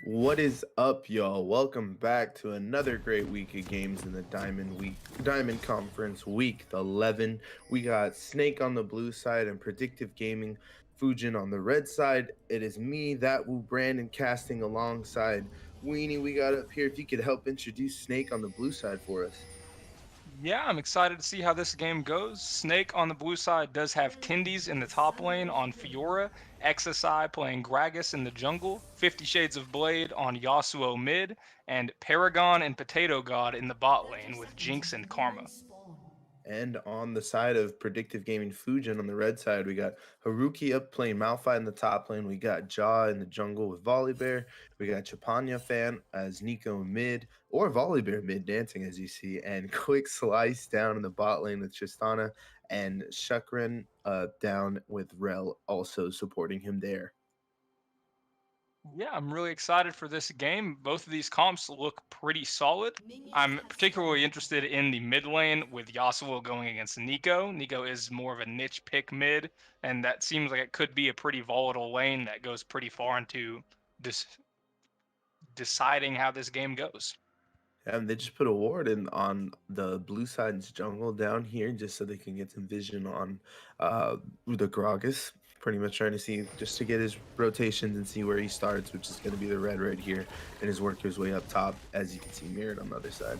What is up, y'all? Welcome back to another great week of games in the Diamond Conference Week 11. We got Snake on the blue side and Predictive Gaming Fujin on the red side. It is me, that Woo Brandon, casting alongside Weenie. We got up here. If you could help introduce Snake on the blue side for us. Yeah, I'm excited to see how this game goes. Snake on the blue side does have Tindies in the top lane on Fiora, XSI playing Gragas in the jungle, 50 Shades of Blade on Yasuo mid, and Paragon and Potato God in the bot lane with Jinx and Karma. And on the side of Predictive Gaming Fujin, on the red side, we got Haruki up playing Malphite in the top lane. We got Jaw in the jungle with Volibear. We got Chapanya fan as Nico mid, or Volibear mid dancing, as you see. And Quick Slice down in the bot lane with Tristana. And Shukran down with Rel also supporting him there. Yeah, I'm really excited for this game. Both of these comps look pretty solid. I'm particularly interested in the mid lane with Yasuo going against Nico. Nico is more of a niche pick mid, and that seems like it could be a pretty volatile lane that goes pretty far into this deciding how this game goes. And they just put a ward in on the blue side's jungle down here just so they can get some vision on the Gragas. Pretty much trying to see just to get his rotations and see where he starts, which is going to be the red right here, and his work his way up top, as you can see mirrored on the other side.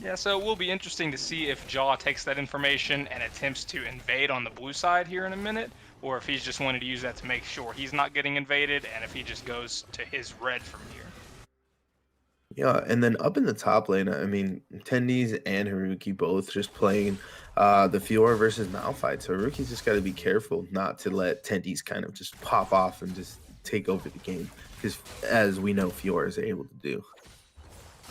Yeah, so it will be interesting to see if Jaw takes that information and attempts to invade on the blue side here in a minute, or if he's just wanted to use that to make sure he's not getting invaded, and if he just goes to his red from here. Yeah, and then up in the top lane, I mean, Tendies and Haruki both just playing the Fiora versus Malphite. So Haruki's just got to be careful not to let Tendies kind of just pop off and just take over the game, because as we know, Fiora is able to do.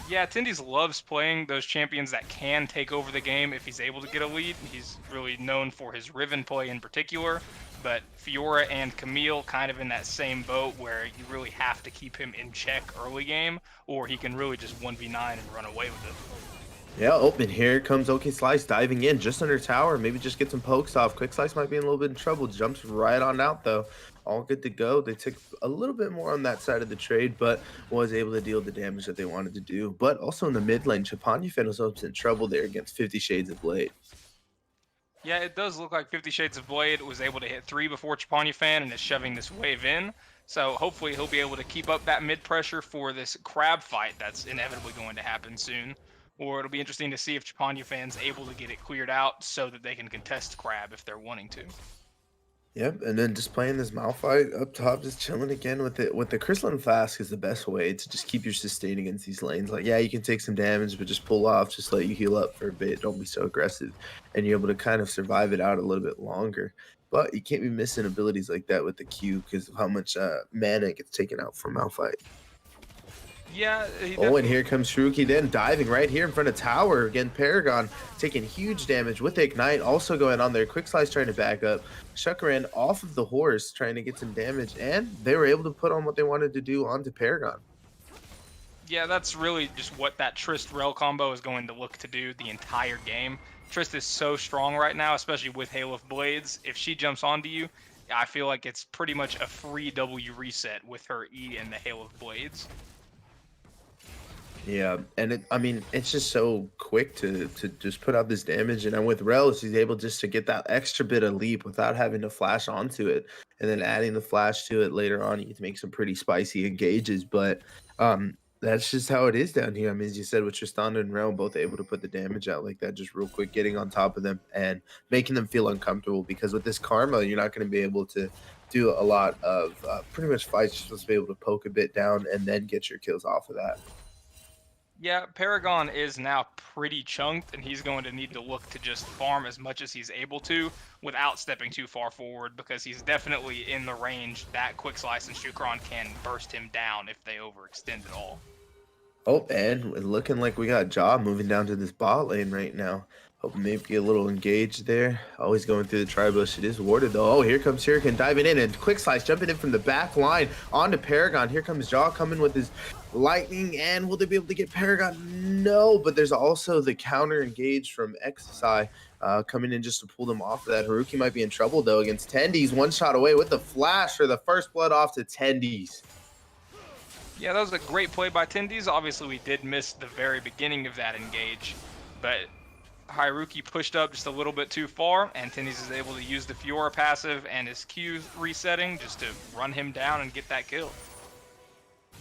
Yeah, Tindies loves playing those champions that can take over the game if he's able to get a lead. He's really known for his Riven play in particular, but Fiora and Camille kind of in that same boat where you really have to keep him in check early game, or he can really just 1v9 and run away with it. Yeah, open here comes OK Slice diving in just under tower. Maybe just get some pokes off. Quick Slice might be in a little bit in trouble. Jumps right on out though. All good to go. They took a little bit more on that side of the trade, but was able to deal the damage that they wanted to do. But also in the mid lane, Chapanya was up in trouble there against 50 Shades of Blade. Yeah, it does look like 50 Shades of Blade was able to hit 3 before Chapanya Fan and is shoving this wave in. So hopefully he'll be able to keep up that mid pressure for this crab fight that's inevitably going to happen soon. Or it'll be interesting to see if Chapanya Fan's able to get it cleared out so that they can contest crab if they're wanting to. Yep, and then just playing this Malphite up top, just chilling again with it. With the Crystalline Flask is the best way to just keep your sustain against these lanes. Like, yeah, you can take some damage, but just pull off, just let you heal up for a bit. Don't be so aggressive, and you're able to kind of survive it out a little bit longer. But you can't be missing abilities like that with the Q because of how much mana gets taken out from Malphite. Yeah, Oh, and here comes Shruki then diving right here in front of tower. Again, Paragon taking huge damage with Ignite. Also going on there. Quick Slice trying to back up. Shukran off of the horse trying to get some damage. And they were able to put on what they wanted to do onto Paragon. Yeah, that's really just what that Trist Rel combo is going to look to do the entire game. Trist is so strong right now, especially with Hail of Blades. If she jumps onto you, I feel like it's pretty much a free W reset with her E and the Hail of Blades. Yeah, and I mean, it's just so quick to just put out this damage. And with Rel, she's able just to get that extra bit of leap without having to flash onto it. And then adding the flash to it later on, you can make some pretty spicy engages. But that's just how it is down here. I mean, as you said, with Tristana and Rel both able to put the damage out like that, just real quick, getting on top of them and making them feel uncomfortable. Because with this Karma, you're not going to be able to do a lot of pretty much fights. You're supposed to be able to poke a bit down and then get your kills off of that. Yeah, Paragon is now pretty chunked, and he's going to need to look to just farm as much as he's able to without stepping too far forward because he's definitely in the range that Quick Slice and Shukron can burst him down if they overextend at all. Oh, and looking like we got Ja moving down to this bot lane right now. Hope maybe get a little engaged there. Always going through the tri-bush. It is warded though. Oh, here comes Hurricane diving in and Quick Slice jumping in from the back line onto Paragon. Here comes Ja coming with his lightning, and will they be able to get Paragon? No, but there's also the counter engage from XI coming in just to pull them off of that. Haruki might be in trouble though against Tendies. One shot away with the flash for the first blood off to Tendies. Yeah, that was a great play by Tendies. Obviously, we did miss the very beginning of that engage, but Haruki pushed up just a little bit too far, and Tendies is able to use the Fiora passive and his Q resetting just to run him down and get that kill.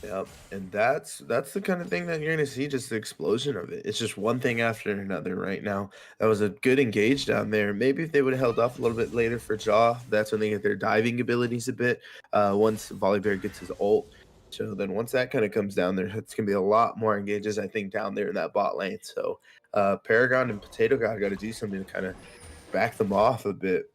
Yep, and that's the kind of thing that you're gonna see, just the explosion of it. It's just one thing after another right now. That was a good engage down there. Maybe if they would have held off a little bit later for Jaw, that's when they get their diving abilities a bit. Once Volibear gets his ult. So then once that kind of comes down there, it's gonna be a lot more engages, I think, down there in that bot lane. So Paragon and Potato God got to do something to kind of back them off a bit.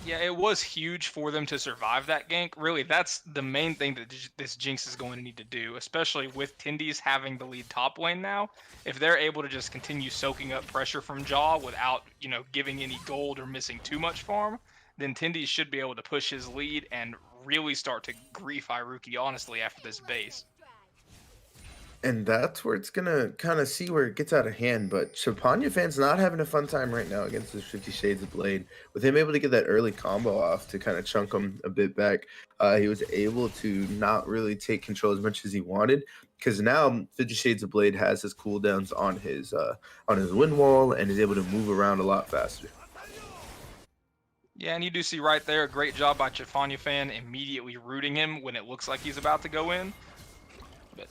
Yeah, it was huge for them to survive that gank. Really, that's the main thing that this Jinx is going to need to do, especially with Tendies having the lead top lane now. If they're able to just continue soaking up pressure from Jaw without, giving any gold or missing too much farm, then Tendies should be able to push his lead and really start to grief Iruki, honestly, after this base. And that's where it's gonna kind of see where it gets out of hand. But Chapanya fan's not having a fun time right now against this 50 Shades of Blade. With him able to get that early combo off to kind of chunk him a bit back, he was able to not really take control as much as he wanted. Because now 50 Shades of Blade has his cooldowns on his wind wall and is able to move around a lot faster. Yeah, and you do see right there a great job by Chafanya fan immediately rooting him when it looks like he's about to go in. But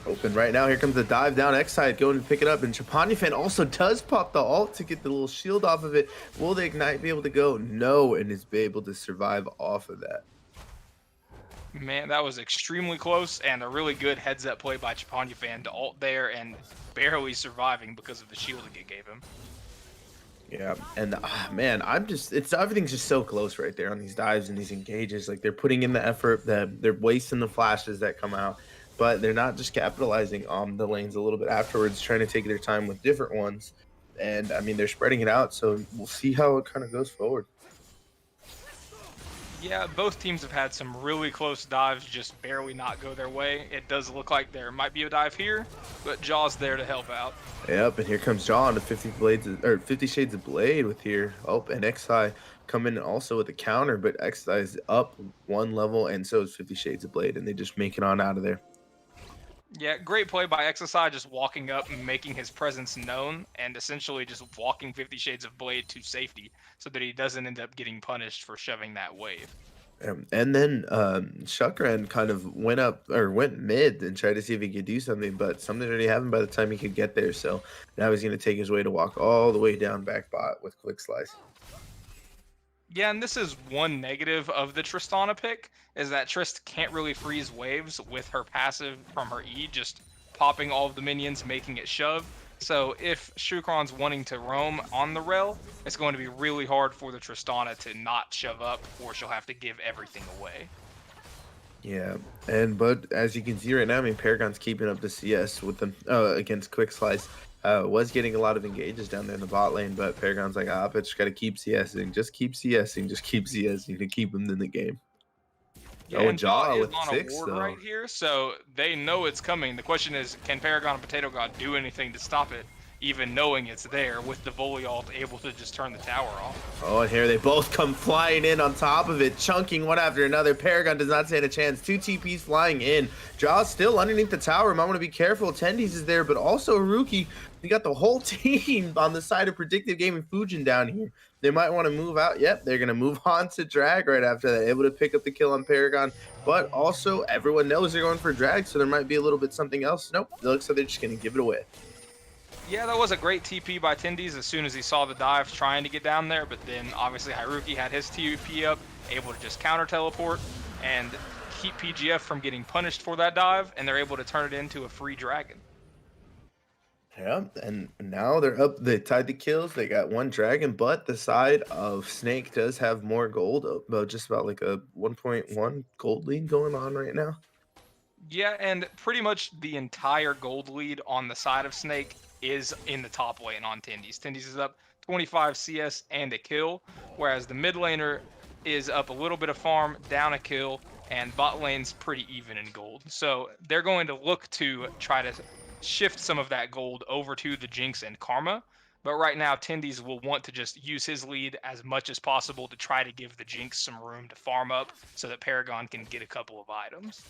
Open right now. Here comes the dive down. X-Side going to pick it up. And Chapanifan also does pop the ult to get the little shield off of it. Will the Ignite be able to go? No, and is be able to survive off of that. man, that was extremely close and a really good heads-up play by Chapanya fan to ult there and barely surviving because of the shield it gave him. Yeah, and man, everything's just so close right there on these dives and these engages. Like they're putting in the effort, that they're wasting the flashes that come out, but they're not just capitalizing on the lanes a little bit afterwards, trying to take their time with different ones. And I mean, they're spreading it out, so we'll see how it kind of goes forward. Yeah, both teams have had some really close dives just barely not go their way. It does look like there might be a dive here, but Jaw's there to help out. Yep, and here comes Jaw on the 50 Shades of Blade with here. Oh, and XI coming also with a counter, but XI is up one level, and so is 50 Shades of Blade, and they just make it on out of there. Yeah, great play by XSI, just walking up and making his presence known, and essentially just walking 50 Shades of Blade to safety so that he doesn't end up getting punished for shoving that wave. And then Shukran kind of went mid and tried to see if he could do something, but something already happened by the time he could get there. So now he's going to take his way to walk all the way down back bot with Quick Slice. Yeah, and this is one negative of the Tristana pick, is that Trist can't really freeze waves with her passive from her E, just popping all of the minions, making it shove. So if Shukron's wanting to roam on the rel, it's going to be really hard for the Tristana to not shove up, or she'll have to give everything away. Yeah, but as you can see right now, I mean, Paragon's keeping up the CS with them against Quick Slice. Was getting a lot of engages down there in the bot lane, but Paragon's like, but just gotta keep CSing, just keep CSing to keep him in the game. Yeah, Oh, and Jaw is with on 6 a ward though. right here, so they know it's coming. The question is, can Paragon and Potato God do anything to stop it, even knowing it's there, with the volley ult able to just turn the tower off? Oh, and here they both come flying in on top of it, chunking one after another. Paragon does not stand a chance. 2 TPs flying in. Jaw's still underneath the tower. Might want to be careful. Tendies is there, but also Haruki. We got the whole team on the side of Predictive Gaming Fujin down here. They might want to move out. Yep, they're going to move on to Drag right after that. Able to pick up the kill on Paragon, but also everyone knows they're going for Drag, so there might be a little bit something else. Nope, it looks like they're just going to give it away. Yeah, that was a great TP by Tendies as soon as he saw the dive trying to get down there, but then obviously Haruki had his TP up, able to just counter teleport, and keep PGF from getting punished for that dive, and they're able to turn it into a free dragon. Yeah, and now they're up. They tied the kills. They got one dragon, but the side of Snake does have more gold, about just about like a 1.1 gold lead going on right now. Yeah, and pretty much the entire gold lead on the side of Snake is in the top lane on Tindy's. Tindy's is up 25 CS and a kill, whereas the mid laner is up a little bit of farm, down a kill, and bot lane's pretty even in gold. So they're going to look to try to shift some of that gold over to the Jinx and Karma. But right now, Tindy's will want to just use his lead as much as possible to try to give the Jinx some room to farm up so that Paragon can get a couple of items.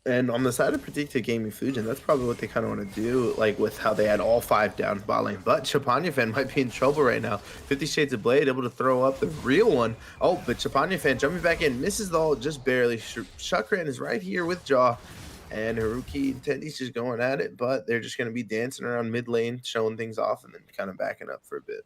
And on the side of Predicted Gaming Fujin, that's probably what they kind of want to do, like with how they had all 5 down bot lane. But Chapanyafan might be in trouble right now. 50 Shades of Blade able to throw up the real one. Oh, but Chapanyafan jumping back in, misses the ult just barely. Shukran is right here with Jaw. And Haruki and Tendy's just going at it, but they're just going to be dancing around mid lane, showing things off, and then kind of backing up for a bit.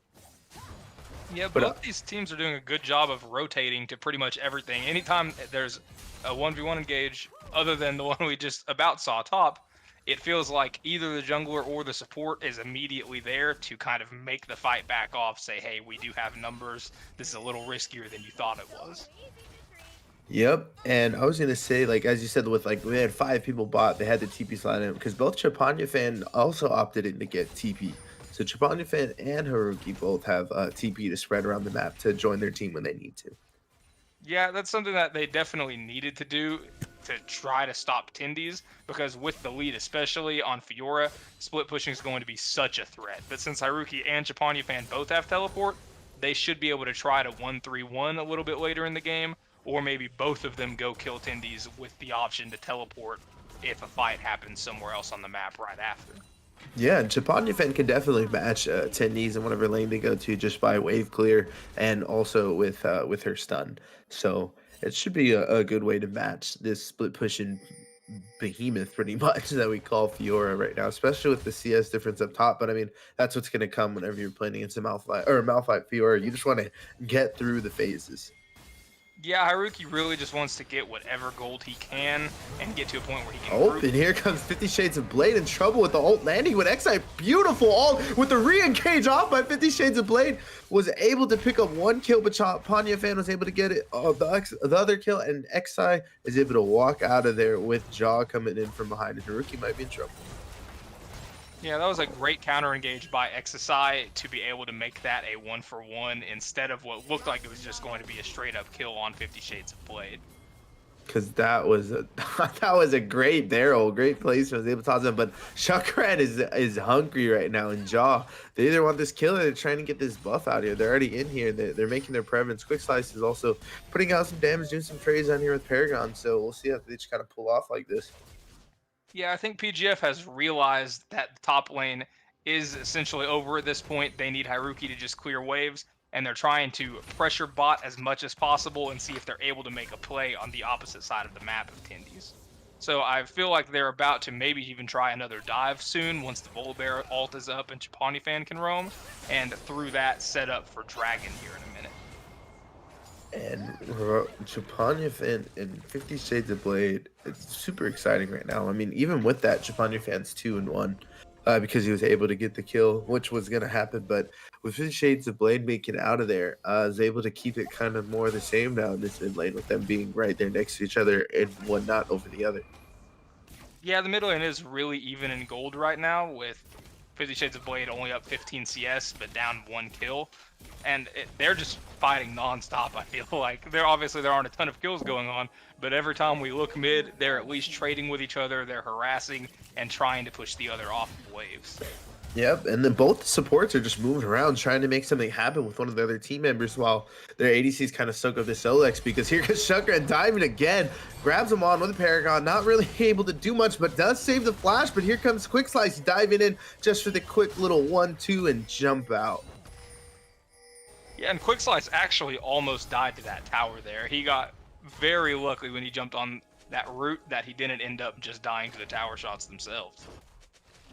Yeah, both these teams are doing a good job of rotating to pretty much everything. Anytime there's a 1v1 engage, other than the one we just about saw top, it feels like either the jungler or the support is immediately there to kind of make the fight back off, say, hey, we do have numbers. This is a little riskier than you thought it was. Yep, and I was gonna say, like as you said, with like we had 5 people bought, they had the TP slide in because both Chapanyafan also opted in to get TP. So Chapanyafan and Haruki both have TP to spread around the map to join their team when they need to. Yeah, that's something that they definitely needed to do to try to stop Tindy's, because with the lead, especially on Fiora, split pushing is going to be such a threat. But since Haruki and Chapanyafan both have teleport, they should be able to try to 1-3-1 a little bit later in the game, or maybe both of them go kill Tindy's with the option to teleport if a fight happens somewhere else on the map right after. Yeah, and Chapanyafan can definitely match Tendies in whatever lane they go to just by wave clear and also with her stun. So it should be a good way to match this split pushing behemoth pretty much that we call Fiora right now, especially with the CS difference up top. But I mean, that's what's going to come whenever you're playing against a Malphite Fiora. You just want to get through the phases. Yeah, Haruki really just wants to get whatever gold he can and get to a point where he can Oh, and here comes 50 Shades of Blade in trouble with the ult landing with XI. Beautiful ult with the re-engage off by 50 Shades of Blade. Was able to pick up 1 kill, but Chapanyafan was able to get it the other kill, and XI is able to walk out of there with Jaw coming in from behind, and Haruki might be in trouble. Yeah, that was a great counter engage by XSI to be able to make that a 1-for-1 instead of what looked like it was just going to be a straight up kill on 50 Shades of Blade. Because that was a great barrel, great place. Was able to toss him, but Shukran is hungry right now in Jaw. They either want this kill or they're trying to get this buff out here. They're already in here. They're making their presence. Quick Slice is also putting out some damage, doing some trades on here with Paragon. So we'll see if they just kind of pull off like this. Yeah, I think PGF has realized that the top lane is essentially over at this point. They need Haruki to just clear waves, and they're trying to pressure bot as much as possible and see if they're able to make a play on the opposite side of the map of Tindy's. So I feel like they're about to maybe even try another dive soon once the Volibear ult is up and Chapanyafan can roam, and through that set up for Dragon here in a minute. And Chapanyafan and 50 Shades of Blade, it's super exciting right now. I mean, even with that, Chapanyfan's 2-1 because he was able to get the kill, which was going to happen. But with 50 Shades of Blade making it out of there, is able to keep it kind of more the same now in this mid lane with them being right there next to each other and one not over the other. Yeah, the mid lane is really even in gold right now with 50 Shades of Blade only up 15 CS but down 1 kill. And they're just fighting non-stop, I feel like. There aren't a ton of kills going on, but every time we look mid, they're at least trading with each other, they're harassing and trying to push the other off of waves. Yep, and then both supports are just moving around trying to make something happen with one of the other team members while their ADCs kind of soak up this Solex, because here comes Shukran diving again, grabs him on with a Paragon, not really able to do much, but does save the flash, but here comes Quick Slice diving in just for the quick little 1-2 and jump out. Yeah, and Quick Slice actually almost died to that tower there. He got very lucky when he jumped on that route that he didn't end up just dying to the tower shots themselves.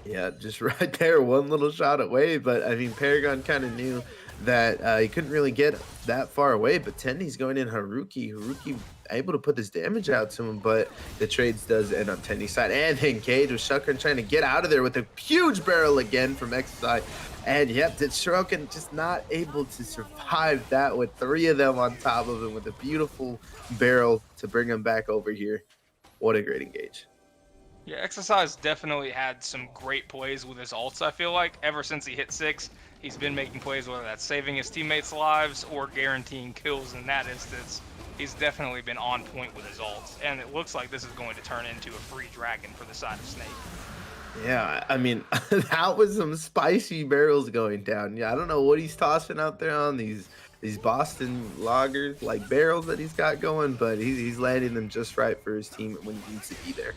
Yeah, just right there, one little shot away. But I mean, Paragon kind of knew that he couldn't really get that far away. But Tendy's going in Haruki able to put this damage out to him, but the trades does end on Tendy's side. And then Cage with Shukran trying to get out of there with a huge barrel again from XIV. And yep, Shukran just not able to survive that with 3 of them on top of him with a beautiful barrel to bring him back over here. What a great engage. Yeah, XSI's definitely had some great plays with his ults, I feel like. Ever since he hit 6, he's been making plays, whether that's saving his teammates' lives or guaranteeing kills in that instance. He's definitely been on point with his ults, and it looks like this is going to turn into a free dragon for the side of Snake. Yeah, I mean, that was some spicy barrels going down. Yeah, I don't know what he's tossing out there on these Boston lagers, like barrels that he's got going, but he's landing them just right for his team when he needs to be there.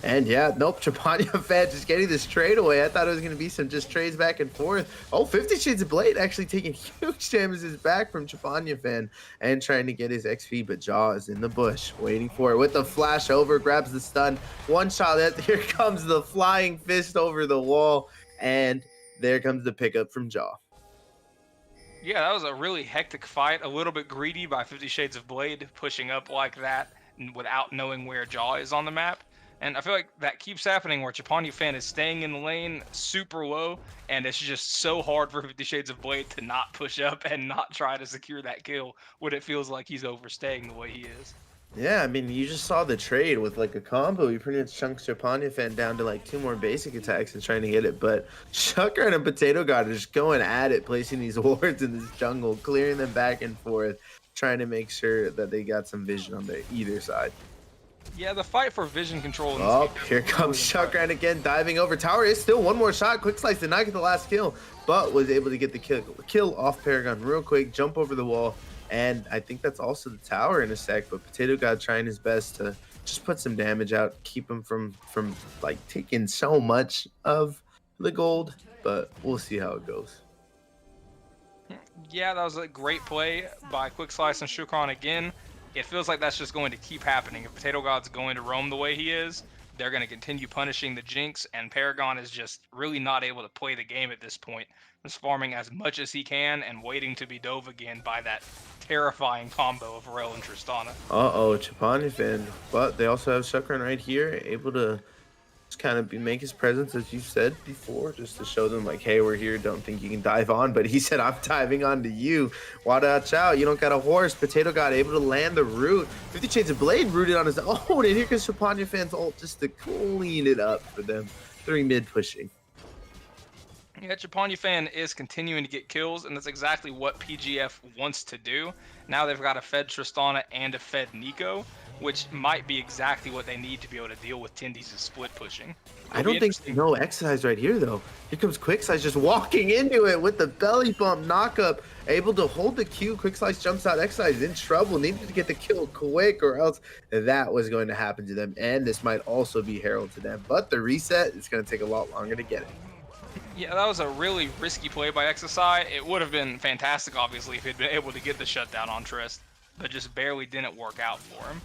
And yeah, nope, Trapania fan just getting this trade away. I thought it was going to be some just trades back and forth. Oh, 50 Shades of Blade actually taking huge damages back from Trapania fan and trying to get his XP, but Jaw is in the bush waiting for it with the flash over, grabs the stun. One shot, here comes the flying fist over the wall, and there comes the pickup from Jaw. Yeah, that was a really hectic fight, a little bit greedy by 50 Shades of Blade, pushing up like that without knowing where Jaw is on the map. And I feel like that keeps happening where Trapania fan is staying in the lane super low, and it's just so hard for 50 Shades of Blade to not push up and not try to secure that kill when it feels like he's overstaying the way he is. Yeah, I mean, you just saw the trade with like a combo. He pretty much chunks Trapania fan down to like 2 more basic attacks and trying to get it. But Shukran and Potato God are just going at it, placing these wards in this jungle, clearing them back and forth, trying to make sure that they got some vision on their either side. Yeah, the fight for vision control. Oh, here comes Shukran again, diving over tower. Is still 1 more shot. Quick Slice did not get the last kill, but was able to get the kill off Paragon real quick, jump over the wall. And I think that's also the tower in a sec, but Potato God trying his best to just put some damage out, keep him from like taking so much of the gold, but we'll see how it goes. Yeah, that was a great play by Quick Slice and Shukran again. It feels like that's just going to keep happening. If Potato God's going to roam the way he is, they're going to continue punishing the Jinx, and Paragon is just really not able to play the game at this point. Just farming as much as he can and waiting to be dove again by that terrifying combo of Rel and Tristana. Uh-oh, Trapania fan. But they also have Shukran right here, able to just kind of make his presence, as you said before, just to show them like, hey, we're here, don't think you can dive on. But he said, I'm diving on to you. Watch out, you don't got a horse. Potato God able to land the root. 50 Shades of Blade rooted on his own, and here comes Trapania fan's ult just to clean it up for them. 3 mid pushing. Yeah, Trapania fan is continuing to get kills, and that's exactly what PGF wants to do. Now they've got a fed Tristana and a fed Nico, which might be exactly what they need to be able to deal with Tendy's split pushing. I don't think no exercise right here though. Here comes Quick Slice just walking into it with the belly bump knockup, able to hold the Q. Quick Slice jumps out. Exercise in trouble, needed to get the kill quick or else that was going to happen to them. And this might also be Herald to them, but the reset is going to take a lot longer to get it. Yeah, that was a really risky play by XSI. It would have been fantastic, obviously, if he'd been able to get the shutdown on Trist, but just barely didn't work out for him.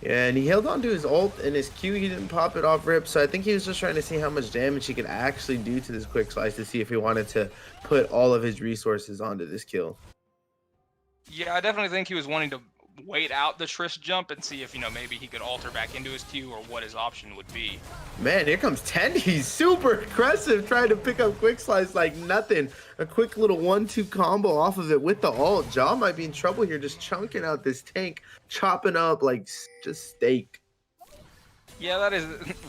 Yeah, and he held on to his ult and his Q. He didn't pop it off rip, so I think he was just trying to see how much damage he could actually do to this Quick Slice to see if he wanted to put all of his resources onto this kill. Yeah, I definitely think he was wanting to wait out the Trish jump and see if, maybe he could alter back into his Q or what his option would be. Man, here comes Tendy. He's super aggressive, trying to pick up Quick Slice like nothing. A quick little 1-2 combo off of it with the ult. Jaw might be in trouble here, just chunking out this tank, chopping up like just steak. Yeah, that is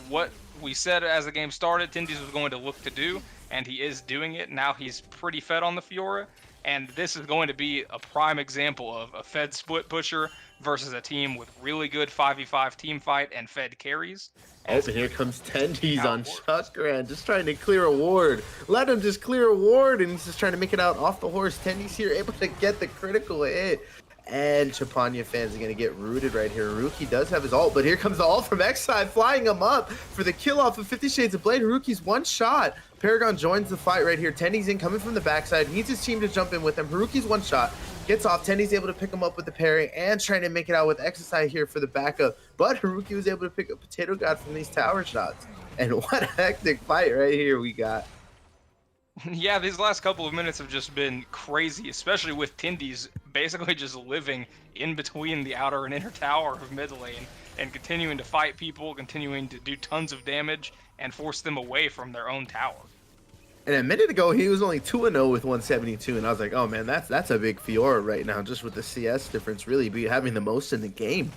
what we said as the game started Tendy's was going to look to do, and he is doing it. Now he's pretty fed on the Fiora, and this is going to be a prime example of a fed split pusher versus a team with really good 5v5 team fight and fed carries. Oh, and here comes Tendy's on Shukran, just trying to clear a ward. Let him just clear a ward, and he's just trying to make it out off the horse. Tendy's here, able to get the critical hit. And Trapania fans are going to get rooted right here. Haruki does have his ult, but here comes the ult from XIV, flying him up for the kill off of 50 Shades of Blade. Haruki's 1 shot. Paragon joins the fight right here. Tendy's in, coming from the backside. Needs his team to jump in with him. Haruki's 1 shot. Gets off. Tendy's able to pick him up with the parry and trying to make it out with XSI here for the backup. But Haruki was able to pick up Potato God from these tower shots. And what a hectic fight right here we got. Yeah, these last couple of minutes have just been crazy, especially with Tindy's basically just living in between the outer and inner tower of mid lane and continuing to fight people, continuing to do tons of damage and force them away from their own tower. And a minute ago, he was only 2-0 with 172, and I was like, oh man, that's a big Fiora right now, just with the CS difference really be having the most in the game.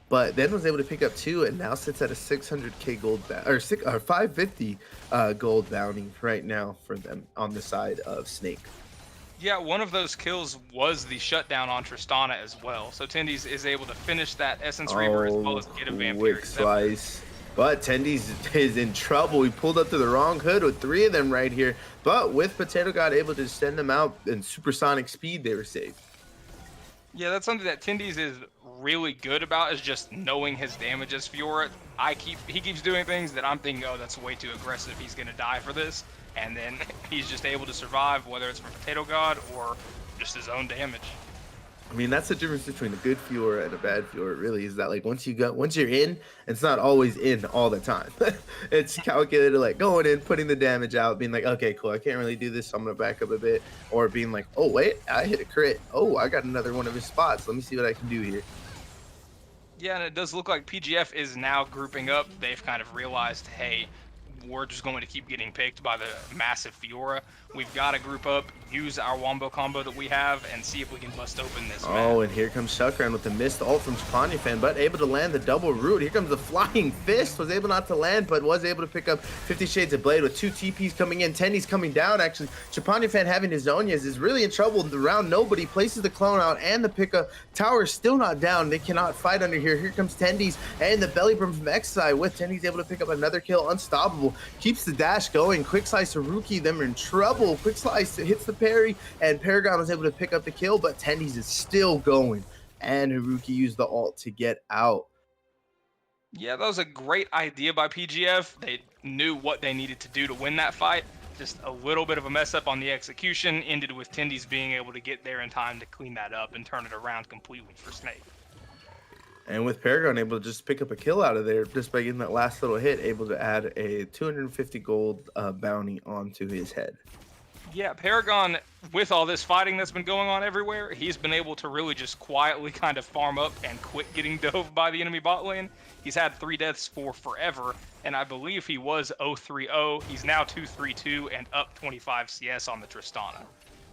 But then was able to pick up 2, and now sits at a 600k gold or 550 gold bounty right now for them on the side of Snake. Yeah, one of those kills was the shutdown on Tristana as well. So Tindy's is able to finish that Essence Reaver as well Oh, as get a Vampiric quick Scepter. slice. But Tendy's is in trouble. He pulled up to the wrong hood with 3 of them right here. But with Potato God able to send them out in supersonic speed, they were safe. Yeah, that's something that Tindy's is really good about, is just knowing his damage as Fiora. He keeps doing things that I'm thinking, oh, that's way too aggressive. He's gonna die for this, and then he's just able to survive, whether it's from Potato God or just his own damage. I mean, that's the difference between a good Fiora and a bad Fiora, really, is that like once you're in, it's not always in all the time. It's calculated, like going in, putting the damage out, being like, okay, cool, I can't really do this, so I'm gonna back up a bit, or being like, oh wait, I hit a crit. Oh, I got another one of his spots. Let me see what I can do here. Yeah, and it does look like PGF is now grouping up. They've kind of realized, hey, we're just going to keep getting picked by the massive Fiora. We've got to group up, use our wombo combo that we have, and see if we can bust open this map. Oh, and here comes Shuckran with the missed ult from Fan, but able to land the double root. Here comes the flying fist. Was able not to land, but was able to pick up 50 Shades of Blade with 2 TPs coming in. Tendy's coming down, actually. Fan having his Zonias is really in trouble. The round nobody places the clone out, and the pickup tower is still not down. They cannot fight under here. Here comes Tendy's and the belly brim from XIV with Tendy's able to pick up another kill. Unstoppable. Keeps the dash going. Quick slice Haruki, them are in trouble. Quick slice hits the parry, and Paragon was able to pick up the kill, but Tendy's is still going, and Haruki used the ult to get out. Yeah, that was a great idea by PGF. They knew what they needed to do to win that fight. Just a little bit of a mess up on the execution, ended with Tindy's being able to get there in time to clean that up and turn it around completely for Snake. And with Paragon able to just pick up a kill out of there just by getting that last little hit, able to add a 250 gold bounty onto his head. Yeah, Paragon, with all this fighting that's been going on everywhere, he's been able to really just quietly kind of farm up and quit getting dove by the enemy bot lane. He's had 3 deaths for forever, and I believe he was 0-3-0. He's now 2-3-2 and up 25 CS on the Tristana.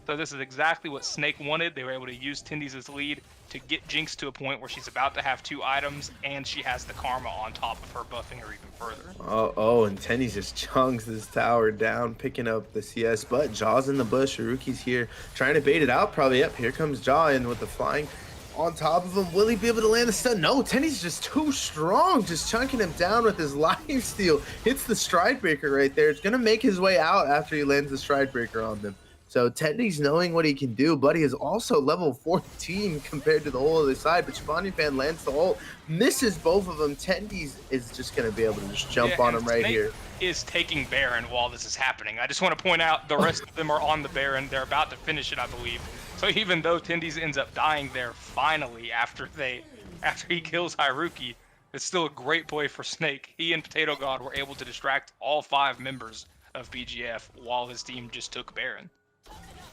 So this is exactly what Snake wanted. They were able to use Tindy's lead to get Jinx to a point where she's about to have 2 items, and she has the Karma on top of her, buffing her even further. Oh, and Tenny's just chunks this tower down, picking up the CS, but Jaw's in the bush. Haruki's here, trying to bait it out, probably. Yep, here comes Jaw in with the flying on top of him. Will he be able to land the stun? No, Tenny's just too strong, just chunking him down with his life steal. Hits the stride breaker right there. It's going to make his way out after he lands the stride breaker on them. So Tendy's knowing what he can do, but he is also level 14 compared to the whole other side. But Fan lands the ult, misses both of them. Tendy's is just going to be able to just jump on him right here. Is taking Baron while this is happening. I just want to point out the rest of them are on the Baron. They're about to finish it, I believe. So even though Tindy's ends up dying there finally after he kills Haruki, it's still a great play for Snake. He and Potato God were able to distract all 5 members of BGF while his team just took Baron.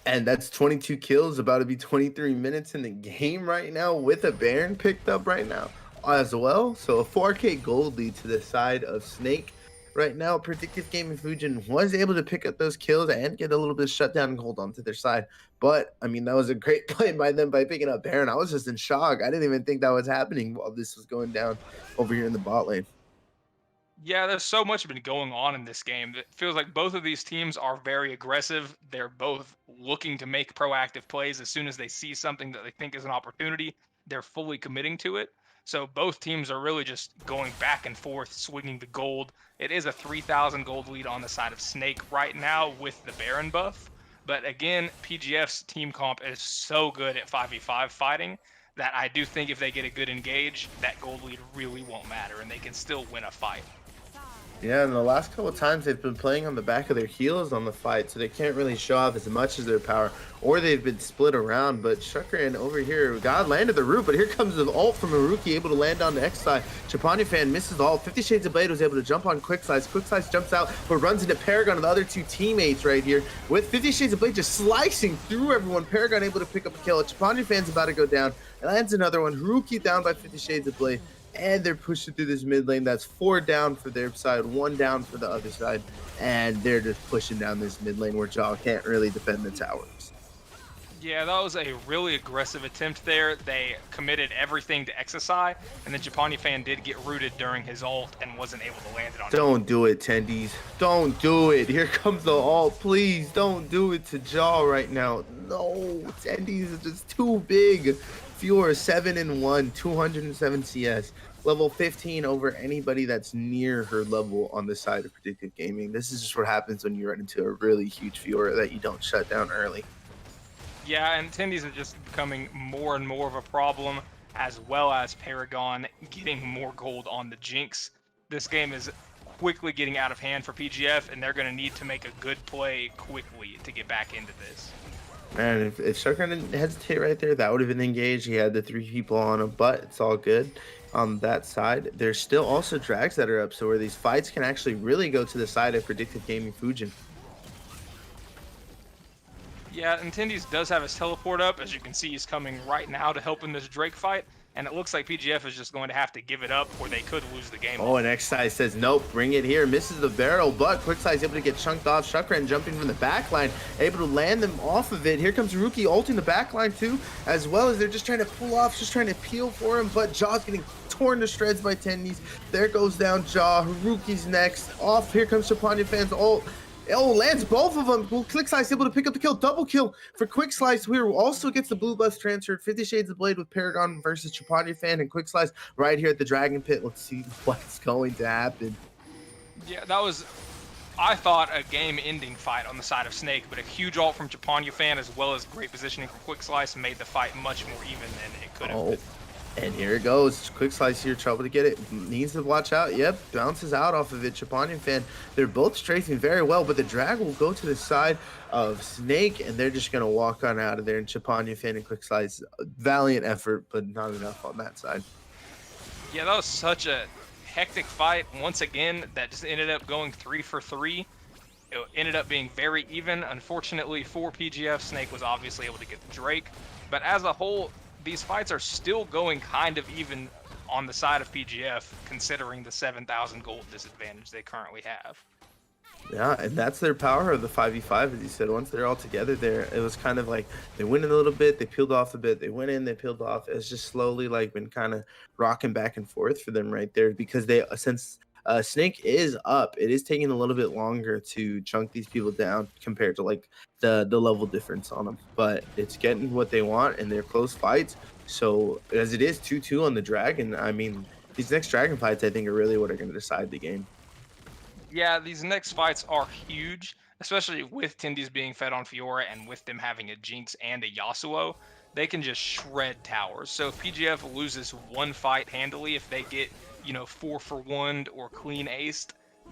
And that's 22 kills, about to be 23 minutes in the game right now, with a Baron picked up right now as well. So a 4k gold lead to the side of Snake right now. Predictive Gaming Fujin was able to pick up those kills and get a little bit of shutdown and hold on to their side. But I mean, that was a great play by them by picking up Baron. I was just in shock. I didn't even think that was happening while this was going down over here in the bot lane. Yeah, there's so much been going on in this game. It feels like both of these teams are very aggressive. They're both looking to make proactive plays as soon as they see something that they think is an opportunity. They're fully committing to it. So both teams are really just going back and forth, swinging the gold. It is a 3,000 gold lead on the side of Snake right now with the Baron buff. But again, PGF's team comp is so good at 5v5 fighting that I do think if they get a good engage, that gold lead really won't matter and they can still win a fight. Yeah, and the last couple of times they've been playing on the back of their heels on the fight, so they can't really show off as much as their power, or they've been split around. But Shukran over here, God landed the root, but here comes the ult from Haruki, able to land on the X side. Chapani fan misses the ult. 50 Shades of Blade was able to jump on Quick Slice. Quick Slice jumps out, but runs into Paragon and the other two teammates right here. With 50 Shades of Blade just slicing through everyone, Paragon able to pick up a kill. Chapani fan's about to go down. Lands another one. Haruki down by 50 Shades of Blade. And they're pushing through this mid lane. That's 4 down for their side, 1 down for the other side. And they're just pushing down this mid lane where Jaw can't really defend the towers. Yeah, that was a really aggressive attempt there. They committed everything to XSI, and then Japani fan did get rooted during his ult and wasn't able to land it on Don't do it, Tendies. Don't do it. Here comes the ult. Please don't do it to Jaw right now. No, Tendies is just too big. Fiora 7-1, 207 CS. Level 15 over anybody that's near her level on the side of predictive gaming. This is just what happens when you run into a really huge Fiora that you don't shut down early. Yeah, and Tendies are just becoming more and more of a problem, as well as Paragon getting more gold on the Jinx. This game is quickly getting out of hand for PGF, and they're going to need to make a good play quickly to get back into this. Man, if Shukran didn't hesitate right there, that would have been engaged. He had the 3 people on him, but it's all good on that side. There's still also drags that are up, so where these fights can actually really go to the side of predictive gaming Fujin. Yeah, and Tendies does have his teleport up. As you can see, he's coming right now to help in this Drake fight. And it looks like PGF is just going to have to give it up, or they could lose the game. Oh, and XIV says, nope, bring it here. Misses the barrel, but Quickside is able to get chunked off. Shukran jumping from the back line, able to land them off of it. Here comes Ruki ulting the back line too, as well as they're just trying to pull off, just trying to peel for him, but Jaw's getting torn to shreds by Tendies. There goes down Jaw. Haruki's next. Off, here comes Chapania fans ult. Oh, lands both of them. Well, Quick Slice able to pick up the kill. Double kill for Quick Slice. We also gets the blue buff transferred. 50 Shades of Blade with Paragon versus Chapania fan and Quick Slice right here at the Dragon Pit. Let's see what's going to happen. Yeah, that was, I thought, a game-ending fight on the side of Snake, but a huge ult from Chapania fan as well as great positioning from Quick Slice made the fight much more even than it could have been. And here it goes. Quick Slice here, trouble to get it. Needs to watch out. Yep, bounces out off of it. Chapanian fan, they're both strafing very well, but the drag will go to the side of Snake, and they're just going to walk on out of there. And Chapanian fan and Quick Slice, valiant effort, but not enough on that side. Yeah, that was such a hectic fight. Once again, that just ended up going 3 for 3. It ended up being very even. Unfortunately for PGF, Snake was obviously able to get the Drake. But as a whole, these fights are still going kind of even on the side of PGF, considering the 7,000 gold disadvantage they currently have. Yeah, and that's their power of the 5v5, as you said. Once they're all together there, it was kind of like they went in a little bit, they peeled off a bit, they went in, they peeled off. It's just slowly like been kind of rocking back and forth for them right there, because they, since Snake is up, it is taking a little bit longer to chunk these people down compared to like the level difference on them, but it's getting what they want, and they're close fights. So as it is 2-2 on the Dragon, I mean, these next Dragon fights I think are really what are going to decide the game. Yeah, these next fights are huge, especially with Tendies being fed on Fiora and with them having a Jinx and a Yasuo. They can just shred towers. So if PGF loses one fight handily, if they get, 4 for 1 or clean aced,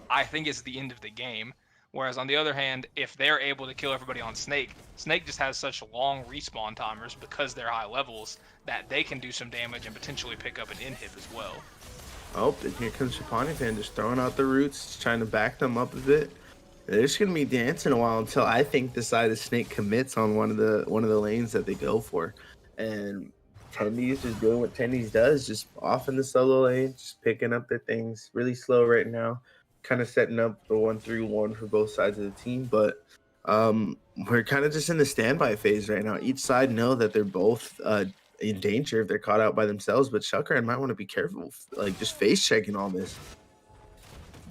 I think it's the end of the game. Whereas on the other hand, if they're able to kill everybody on Snake, Snake just has such long respawn timers because they're high levels that they can do some damage and potentially pick up an inhib as well. Oh, and here comes Chapani fan just throwing out the roots, trying to back them up a bit. They're just gonna be dancing a while until I think the side of Snake commits on one of the lanes that they go for. And Tendies just doing what Tendies does, just off in the solo lane, just picking up their things. Really slow right now, kind of setting up for 1-3-1 for both sides of the team. But we're kind of just in the standby phase right now. Each side know that they're both in danger if they're caught out by themselves, but Shukran might want to be careful, like just face checking all this.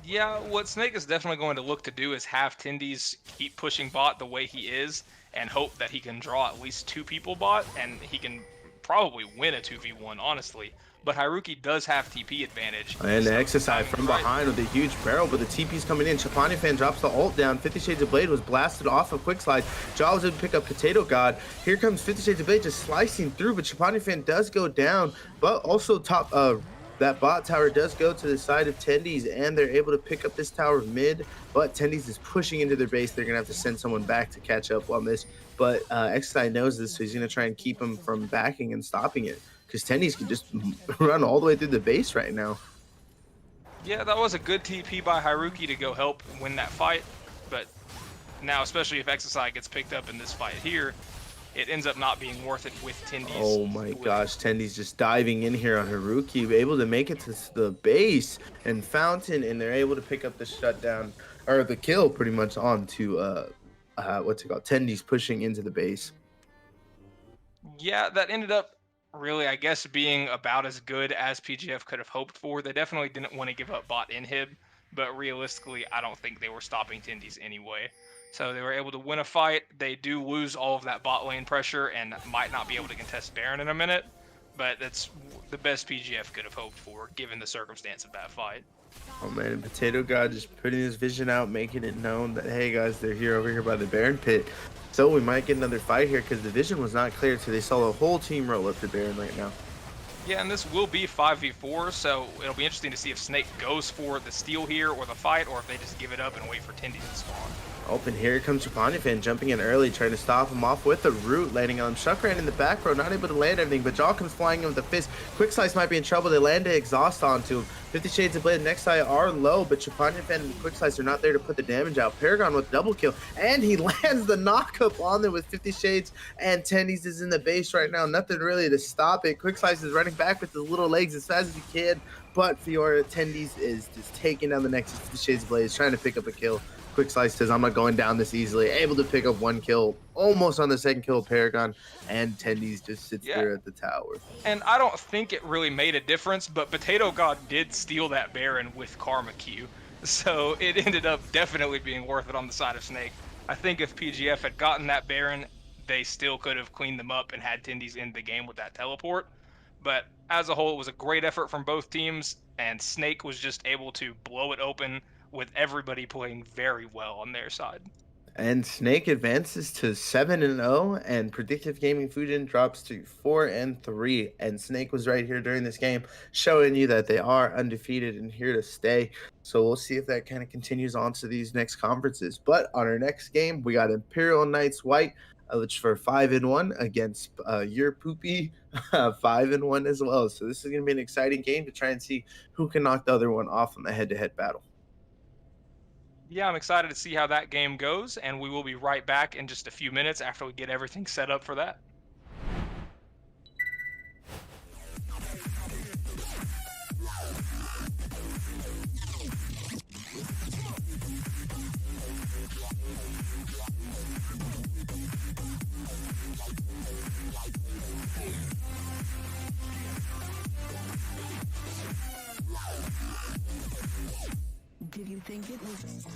Yeah, what Snake is definitely going to look to do is have Tendies keep pushing bot the way he is and hope that he can draw at least 2 people bot, and he can probably win a 2v1, honestly. But Haruki does have TP advantage. And the XSI from behind with a huge barrel, but the TP's coming in. Chapani fan drops the ult down. 50 Shades of Blade was blasted off of Quick Slide. Jaw was able to pick up Potato God. Here comes 50 Shades of Blade just slicing through, but Chapani fan does go down. But also top That bot tower does go to the side of Tendies, and they're able to pick up this tower mid, but Tendies is pushing into their base. They're going to have to send someone back to catch up on this, but XI knows this, so he's going to try and keep him from backing and stopping it, because Tendies can just run all the way through the base right now. Yeah, that was a good TP by Haruki to go help win that fight, but now, especially if XSI gets picked up in this fight here, it ends up not being worth it with Tendies. Oh my gosh, Tendies just diving in here on Haruki, able to make it to the base and Fountain, and they're able to pick up the shutdown, or the kill pretty much onto, what's it called? Tendies pushing into the base. Yeah, that ended up really, I guess, being about as good as PGF could have hoped for. They definitely didn't want to give up bot inhib, but realistically, I don't think they were stopping Tendies anyway. So they were able to win a fight. They do lose all of that bot lane pressure and might not be able to contest Baron in a minute, but that's the best PGF could have hoped for given the circumstance of that fight. Oh man, Potato God just putting his vision out, making it known that, hey guys, they're here over here by the Baron pit. So we might get another fight here because the vision was not clear, so they saw the whole team roll up to Baron right now. Yeah, and this will be 5v4, so it'll be interesting to see if Snake goes for the steal here or the fight, or if they just give it up and wait for Tendies to spawn. Open here comes Japanifan jumping in early, trying to stop him off with the root, landing on him. Shuckran in the back row, not able to land everything, but Jaw comes flying in with the fist. Quick Slice might be in trouble. They land the exhaust onto him. 50 Shades of Blade next side are low, but Japanifan and Quick Slice are not there to put the damage out. Paragon with double kill, and he lands the knockup on there with 50 Shades, and Tendies is in the base right now. Nothing really to stop it. Quick Slice is running back with his little legs as fast as he can, but Fiora Tendies is just taking down the next 50 Shades of Blade, trying to pick up a kill. Quick Slice says, I'm not going down this easily. Able to pick up one kill, almost on the second kill of Paragon, and Tendies just sits there at the tower. And I don't think it really made a difference, but Potato God did steal that Baron with Karma Q, so it ended up definitely being worth it on the side of Snake. I think if PGF had gotten that Baron, they still could have cleaned them up and had Tendies in the game with that teleport. But as a whole, it was a great effort from both teams, and Snake was just able to blow it open with everybody playing very well on their side. And Snake advances to 7-0, and Predictive Gaming Fujin drops to 4-3. And Snake was right here during this game, showing you that they are undefeated and here to stay. So we'll see if that kind of continues on to these next conferences. But on our next game, we got Imperial Knights White, which for 5-1 against your poopy 5-1 as well. So this is going to be an exciting game to try and see who can knock the other one off in the head-to-head battle. Yeah, I'm excited to see how that game goes, and we will be right back in just a few minutes after we get everything set up for that. Did you think it was...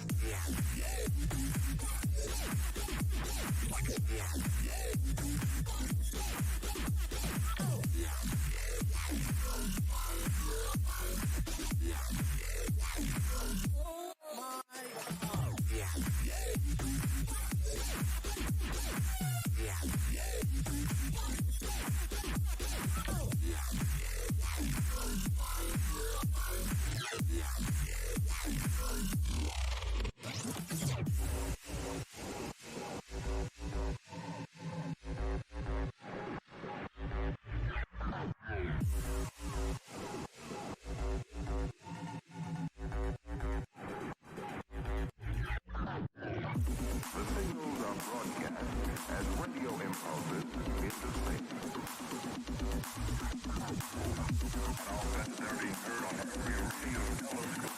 The signals are broadcast as radio impulses into space. And all guns are being heard on the rear field telescope.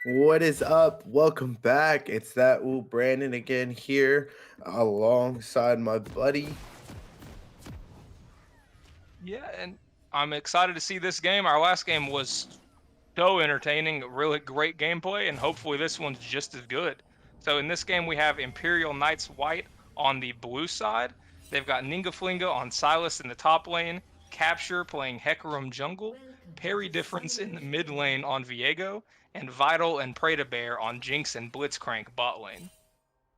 What is up? Welcome back. It's that Brandon again here alongside my buddy. Yeah, and I'm excited to see this game. Our last game was so entertaining, really great gameplay, and hopefully this one's just as good. So in this game, we have Imperial Knights White on the blue side. They've got Ninga Flinga on Silas in the top lane, Capture playing Hecarim jungle, Parry Difference in the mid lane on Viego, and Vital and Preda Bear on Jinx and Blitzcrank bot lane.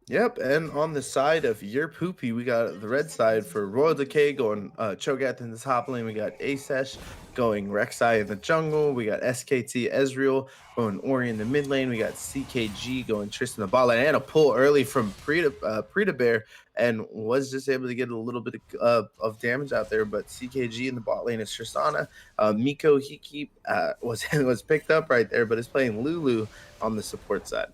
Yep, and on the side of your poopy, we got the red side for Royal Decay going Cho'Gath in the top lane. We got Asesh going Rek'Sai in the jungle. We got SKT Ezreal going Ori in the mid lane. We got CKG going Tristan in the bot lane, and a pull early from Preda Bear, and was just able to get a little bit of damage out there. But CKG in the bot lane is Tristana. Miko Hiki was picked up right there, but is playing Lulu on the support side.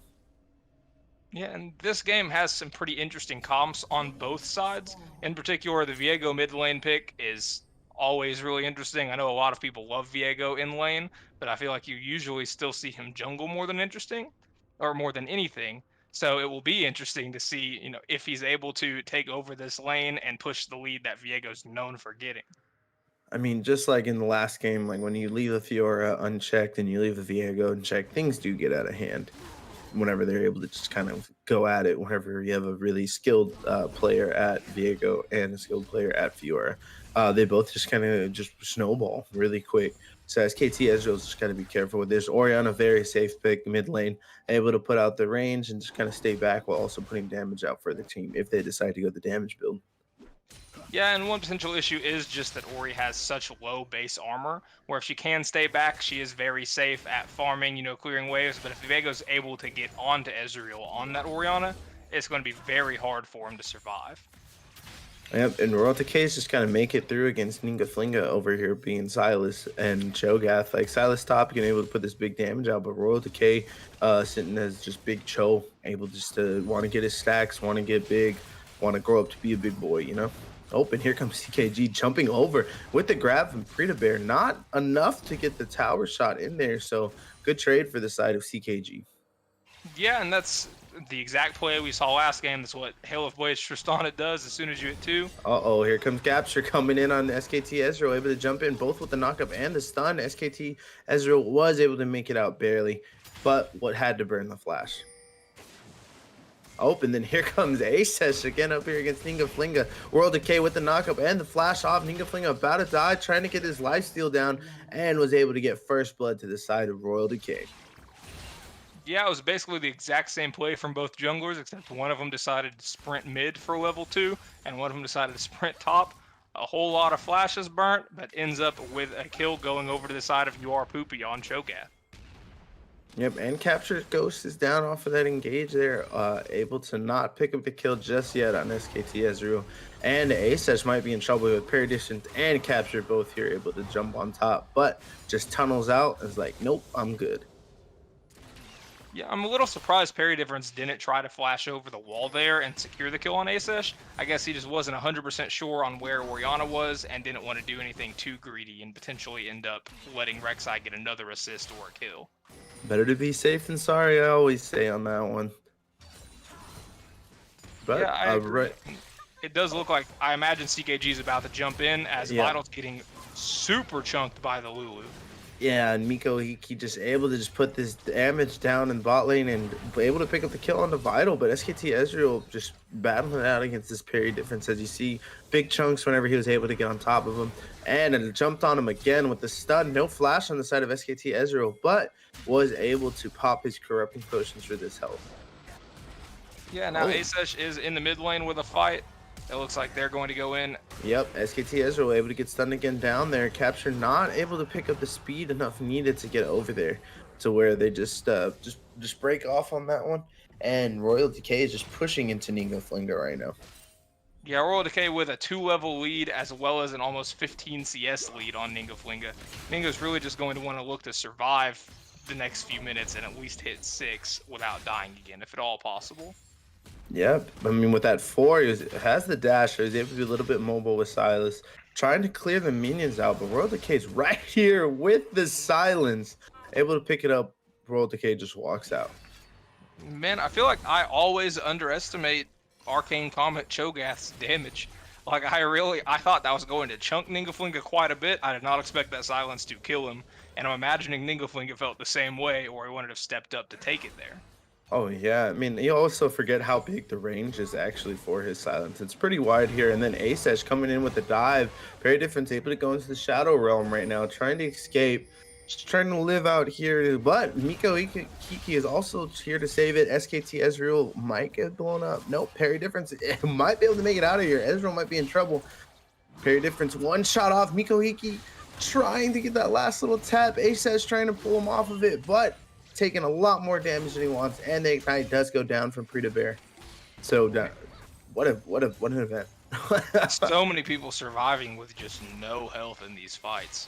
Yeah, and this game has some pretty interesting comps on both sides. In particular, the Viego mid lane pick is always really interesting. I know a lot of people love Viego in lane, but I feel like you usually still see him jungle more than interesting, or more than anything. So it will be interesting to see, if he's able to take over this lane and push the lead that Viego's known for getting. I mean, just like in the last game, like when you leave the Fiora unchecked and you leave the Viego unchecked, things do get out of hand whenever they're able to just kind of go at it. Whenever you have a really skilled player at Viego and a skilled player at Fiora, they both just kind of just snowball really quick. So as KT Ezreal's just got to be careful with this. Orianna, very safe pick, mid lane, able to put out the range and just kind of stay back while also putting damage out for the team if they decide to go the damage build. Yeah, and one potential issue is just that Ori has such low base armor, where if she can stay back, she is very safe at farming, clearing waves, but if Viego's able to get onto Ezreal on that Orianna, it's going to be very hard for him to survive. Yep, and Royal Decay's just kind of make it through against Ninga Flinga over here being Silas and Cho'Gath. Like Silas top getting able to put this big damage out, but Royal Decay sitting as just big Cho, able just to want to get his stacks, want to get big, want to grow up to be a big boy, Oh, and here comes CKG jumping over with the grab from Preda Bear. Not enough to get the tower shot in there, so good trade for the side of CKG. Yeah, and that's the exact play we saw last game. That's what Hail of Blades Tristana does as soon as you hit 2. Uh-oh, here comes Capture coming in on SKT Ezreal, able to jump in both with the knockup and the stun. SKT Ezreal was able to make it out barely, but what had to burn the flash. Oh, and then here comes Asesh again up here against Ninga Flinga. World Decay with the knockup and the flash off. Ninga Flinga about to die, trying to get his lifesteal down, and was able to get first blood to the side of Royal Decay. Yeah, it was basically the exact same play from both junglers, except one of them decided to sprint mid for level 2, and one of them decided to sprint top. A whole lot of flashes burnt, but ends up with a kill going over to the side of UR Poopy on Cho'Gath. Yep, and Capture's Ghost is down off of that engage there, able to not pick up the kill just yet on SKT Ezreal. And Asesh might be in trouble with Parry Distance and Capture both here, able to jump on top, but just tunnels out. Is like, nope, I'm good. Yeah, I'm a little surprised Parry Difference didn't try to flash over the wall there and secure the kill on Asesh. I guess he just wasn't 100% sure on where Orianna was and didn't want to do anything too greedy and potentially end up letting Rek'Sai get another assist or a kill. Better to be safe than sorry, I always say on that one. But yeah, I agree. It does look like, I imagine CKG's about to jump in as Vital's getting super chunked by the Lulu. Yeah, and Miko, he just able to just put this damage down in bot lane and able to pick up the kill on the Vital, but SKT Ezreal just battling it out against this Parry Difference, as you see big chunks whenever he was able to get on top of him, and it jumped on him again with the stun. No flash on the side of SKT Ezreal, but was able to pop his corrupting potions for this health. Yeah, now Asesh is in the mid lane with a fight. It looks like they're going to go in. Yep, SKT Ezreal able to get stunned again down there. Capture not able to pick up the speed enough needed to get over there to where they just break off on that one. And Royal Decay is just pushing into Ninga Flinga right now. Yeah, Royal Decay with a 2-level lead as well as an almost 15 CS lead on Ninga Flinga. Ninga's really just going to want to look to survive the next few minutes and at least hit 6 without dying again, if at all possible. Yep, I mean, with that 4, he has the dash, so he's able to be a little bit mobile with Silas, trying to clear the minions out, but Royal Decay's right here with the silence, able to pick it up Royal Decay just walks out. Man, I feel like I always underestimate Arcane Comet Cho'Gath's damage. Like, I thought that was going to chunk Ningaflinga quite a bit. I did not expect that silence to kill him, and I'm imagining Ningaflinga felt the same way, or he wouldn't have stepped up to take it there. Oh yeah, I mean, you also forget how big the range is actually for his silence. It's pretty wide here, and then Asesh coming in with the dive. Very different, able to go into the Shadow Realm right now, trying to escape. Just trying to live out here, but Miko Kiki is also here to save it. SKT Ezreal might get blown up. Nope, parry difference might be able to make it out of here. Ezreal might be in trouble. Parry difference, one shot off. Miko Hiki trying to get that last little tap. Asesh trying to pull him off of it, but taking a lot more damage than he wants. And the ignite does go down from Prita Bear. So what an event. So many people surviving with just no health in these fights.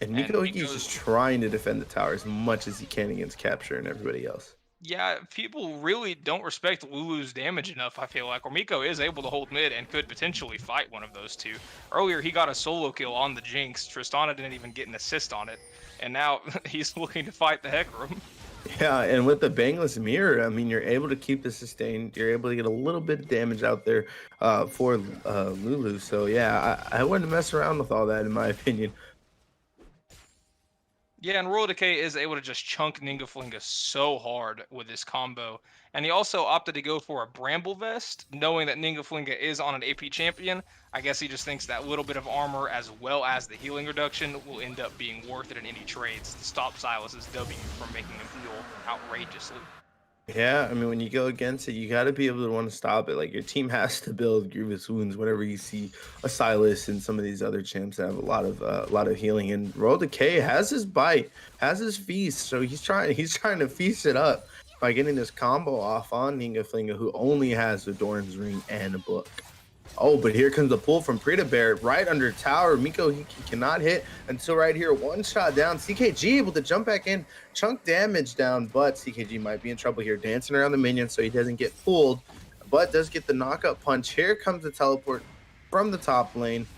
And Miko Hiki's just trying to defend the tower as much as he can against Capture and everybody else. Yeah, people really don't respect Lulu's damage enough, I feel like. Or Miko is able to hold mid and could potentially fight one of those two. Earlier, he got a solo kill on the Jinx. Tristana didn't even get an assist on it. And now he's looking to fight the Hecarim. Yeah, and with the Bangless Mirror, I mean, you're able to keep the sustained. You're able to get a little bit of damage out there for Lulu. So, yeah, I wouldn't mess around with all that, in my opinion. Yeah, and Royal Decay is able to just chunk Ningaflinga so hard with this combo. And he also opted to go for a Bramble Vest, knowing that Ningaflinga is on an AP champion. I guess he just thinks that little bit of armor as well as the healing reduction will end up being worth it in any trades to stop Silas's W from making him heal outrageously. Yeah, I mean, when you go against it, you got to be able to want to stop it. Like, your team has to build Grievous Wounds whenever you see a Silas and some of these other champs that have a lot of healing. And Royal Decay has his bite, has his feast, so he's trying to feast it up by getting this combo off on Ningaflinga, who only has the Doran's Ring and a book. Oh, but here comes the pull from Prita Bear right under tower. Miko he cannot hit until right here. One shot down. CKG able to jump back in, chunk damage down, but CKG might be in trouble here, dancing around the minion so he doesn't get pulled, but does get the knockup punch. Here comes the teleport from the top lane,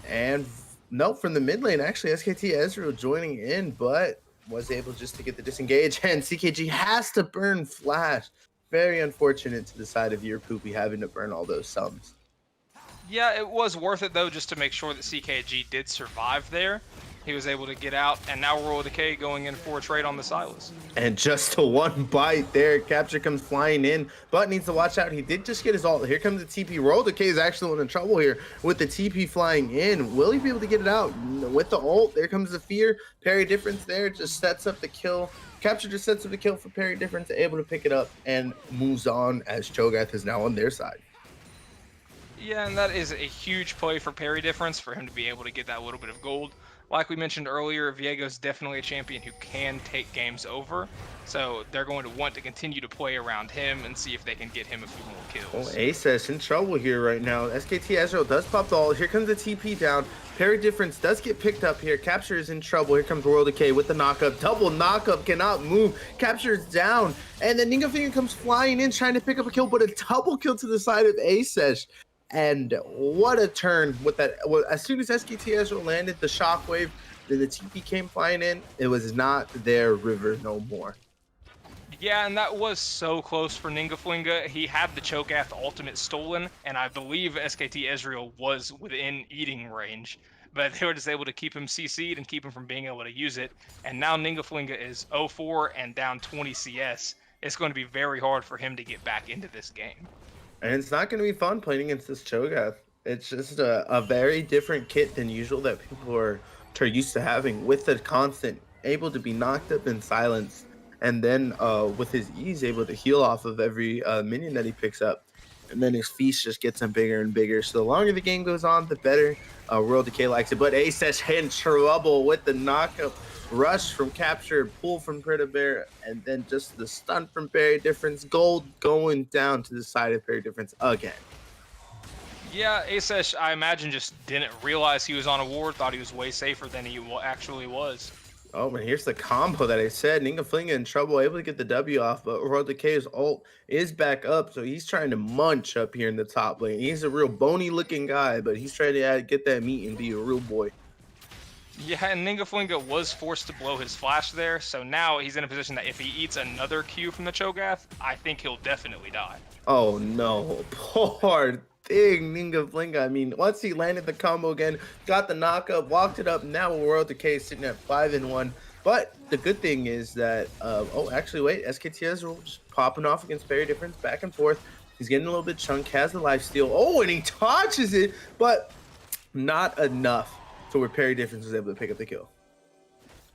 and no, from the mid lane. Actually, SKT Ezreal joining in, but was able just to get the disengage, and CKG has to burn Flash. Very unfortunate to the side of your Poopy having to burn all those sums. Yeah, it was worth it, though, just to make sure that CKG did survive there. He was able to get out, and now Royal Decay going in for a trade on the Silas. And just a one bite there. Capture comes flying in, but needs to watch out. He did just get his ult. Here comes the TP. Royal Decay is actually in trouble here with the TP flying in. Will he be able to get it out? With the ult, there comes the fear. Parry difference there just sets up the kill. Capture just sets up the kill for parry difference, able to pick it up and moves on as Cho'Gath is now on their side. Yeah, and that is a huge play for parry difference for him to be able to get that little bit of gold. Like we mentioned earlier, Viego's definitely a champion who can take games over, so they're going to want to continue to play around him and see if they can get him a few more kills. Oh, Asesh in trouble here right now. SKT Ezreal does pop the ult. Here comes the TP down. Parry difference does get picked up here. Capture is in trouble. Here comes Royal Decay with the knockup. Double knockup, cannot move. Capture is down, and then Ningaflinga comes flying in trying to pick up a kill, but a double kill to the side of Asesh. And what a turn with that. Well, as soon as SKT Ezreal landed the shockwave, then the TP came flying in. It was not their river no more. Yeah, and that was so close for Ningaflinga. He had the Cho'Gath ultimate stolen, and I believe SKT Ezreal was within eating range. But they were just able to keep him CC'd and keep him from being able to use it. And now Ningaflinga is 0-4 and down 20 CS. It's going to be very hard for him to get back into this game. And it's not going to be fun playing against this Cho'Gath. It's just a very different kit than usual that people are used to having, with the constant able to be knocked up in silence, and then with his ease able to heal off of every minion that he picks up. And then his feast just gets him bigger and bigger. So the longer the game goes on, the better. Royal Decay likes it. But Asesh in trouble with the knockup. Rush from Capture, pull from Prita Bear, and then just the stun from Parry difference. Gold going down to the side of Parry difference again. Yeah, Asesh, I imagine, just didn't realize he was on a ward, thought he was way safer than he actually was. Oh, and here's the combo that I said. Ningaflinga in trouble, able to get the W off, but Royal Decay's ult is back up, so he's trying to munch up here in the top lane. He's a real bony-looking guy, but he's trying to get that meat and be a real boy. Yeah, and Ningaflinga was forced to blow his flash there, so now he's in a position that if he eats another Q from the Cho'Gath, I think he'll definitely die. Oh no, poor thing, Ninga Flinga. I mean, once he landed the combo again, got the knockup, walked it up. Now World Decay is sitting at 5-1. But the good thing is that, oh, actually, wait, SKT Ezreal just popping off against Parry Difference, back and forth. He's getting a little bit chunk, has the life steal. Oh, and he touches it, but not enough to where Parry Difference was able to pick up the kill.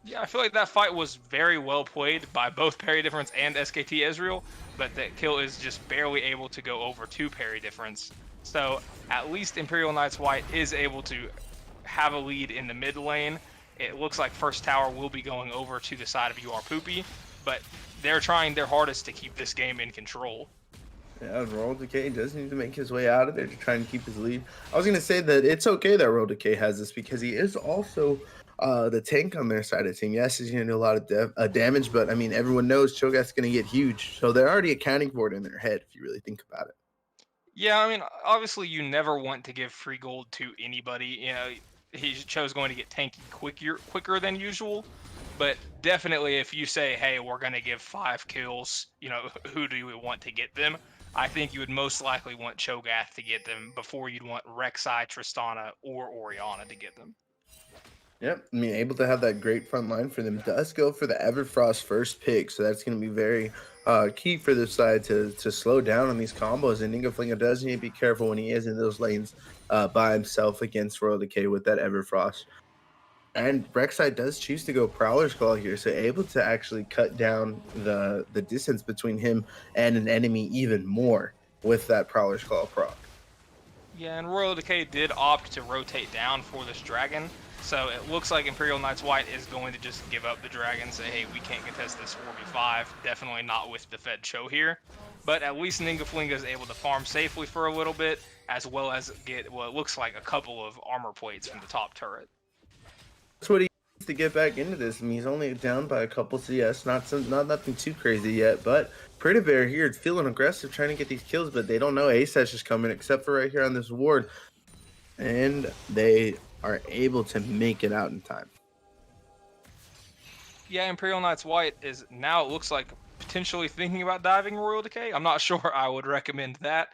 Yeah, I feel like that fight was very well played by both Parry Difference and SKT Ezreal, but that kill is just barely able to go over to Parry Difference. So at least Imperial Knights White is able to have a lead in the mid lane. It looks like first tower will be going over to the side of UR Poopy, but they're trying their hardest to keep this game in control. Yeah, World Decay does need to make his way out of there to try and keep his lead. I was going to say that it's okay that World Decay has this because he is also the tank on their side of the team. Yes, he's going to do a lot of damage, but I mean, everyone knows Cho'Gath's going to get huge. So they're already accounting for it in their head if you really think about it. Yeah, I mean, obviously you never want to give free gold to anybody. You know, he chose going to get tanky quicker than usual. But definitely if you say, hey, we're going to give 5 kills, you know, who do we want to get them? I think you would most likely want Cho'Gath to get them before you'd want Rek'Sai, Tristana, or Orianna to get them. Yep, I mean, able to have that great front line for them does go for the Everfrost first pick, so that's going to be very key for this side to slow down on these combos. And Ningaflinga does need to be careful when he is in those lanes by himself against Royal Decay with that Everfrost. And Rek'Sai does choose to go Prowler's Claw here, so able to actually cut down the distance between him and an enemy even more with that Prowler's Claw proc. Yeah, and Royal Decay did opt to rotate down for this dragon, so it looks like Imperial Knights White is going to just give up the dragon, say, hey, we can't contest this 4v5, definitely not with the Fed Cho here. But at least Ningaflinga is able to farm safely for a little bit, as well as get what looks like a couple of armor plates from the top turret. That's what he needs to get back into this. I mean, he's only down by a couple CS, not nothing too crazy yet, but Pretty Bear here feeling aggressive, trying to get these kills, but they don't know Asesh is coming, except for right here on this ward. And they are able to make it out in time. Yeah, Imperial Knights White is now, it looks like, potentially thinking about diving Royal Decay. I'm not sure I would recommend that,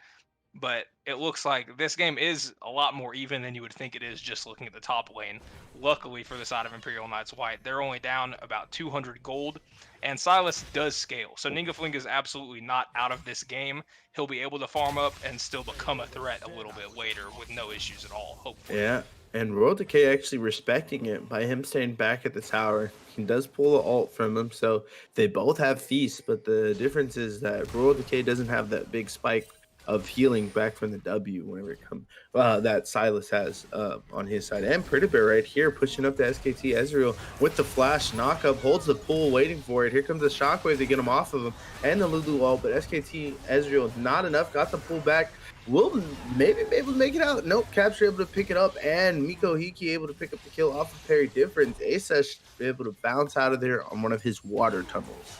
but it looks like this game is a lot more even than you would think it is just looking at the top lane. Luckily for the side of Imperial Knights White, they're only down about 200 gold, and Silas does scale. So Ningaflinga is absolutely not out of this game. He'll be able to farm up and still become a threat a little bit later with no issues at all, hopefully. Yeah, and Royal Decay actually respecting it by him staying back at the tower. He does pull an ult from him, so they both have Feast, but the difference is that Royal Decay doesn't have that big spike of healing back from the W whenever it comes that Silas has on his side. And Pretty Bear right here pushing up to SKT Ezreal with the flash knockup, holds the pull, waiting for it. Here comes the shockwave to get him off of him and the Lulu ult, but SKT Ezreal not enough, got the pull back. Will maybe be able to make it out. Nope, Capture able to pick it up, and Miko Hiki able to pick up the kill off of Parry Difference. Asesh able to bounce out of there on one of his water tunnels.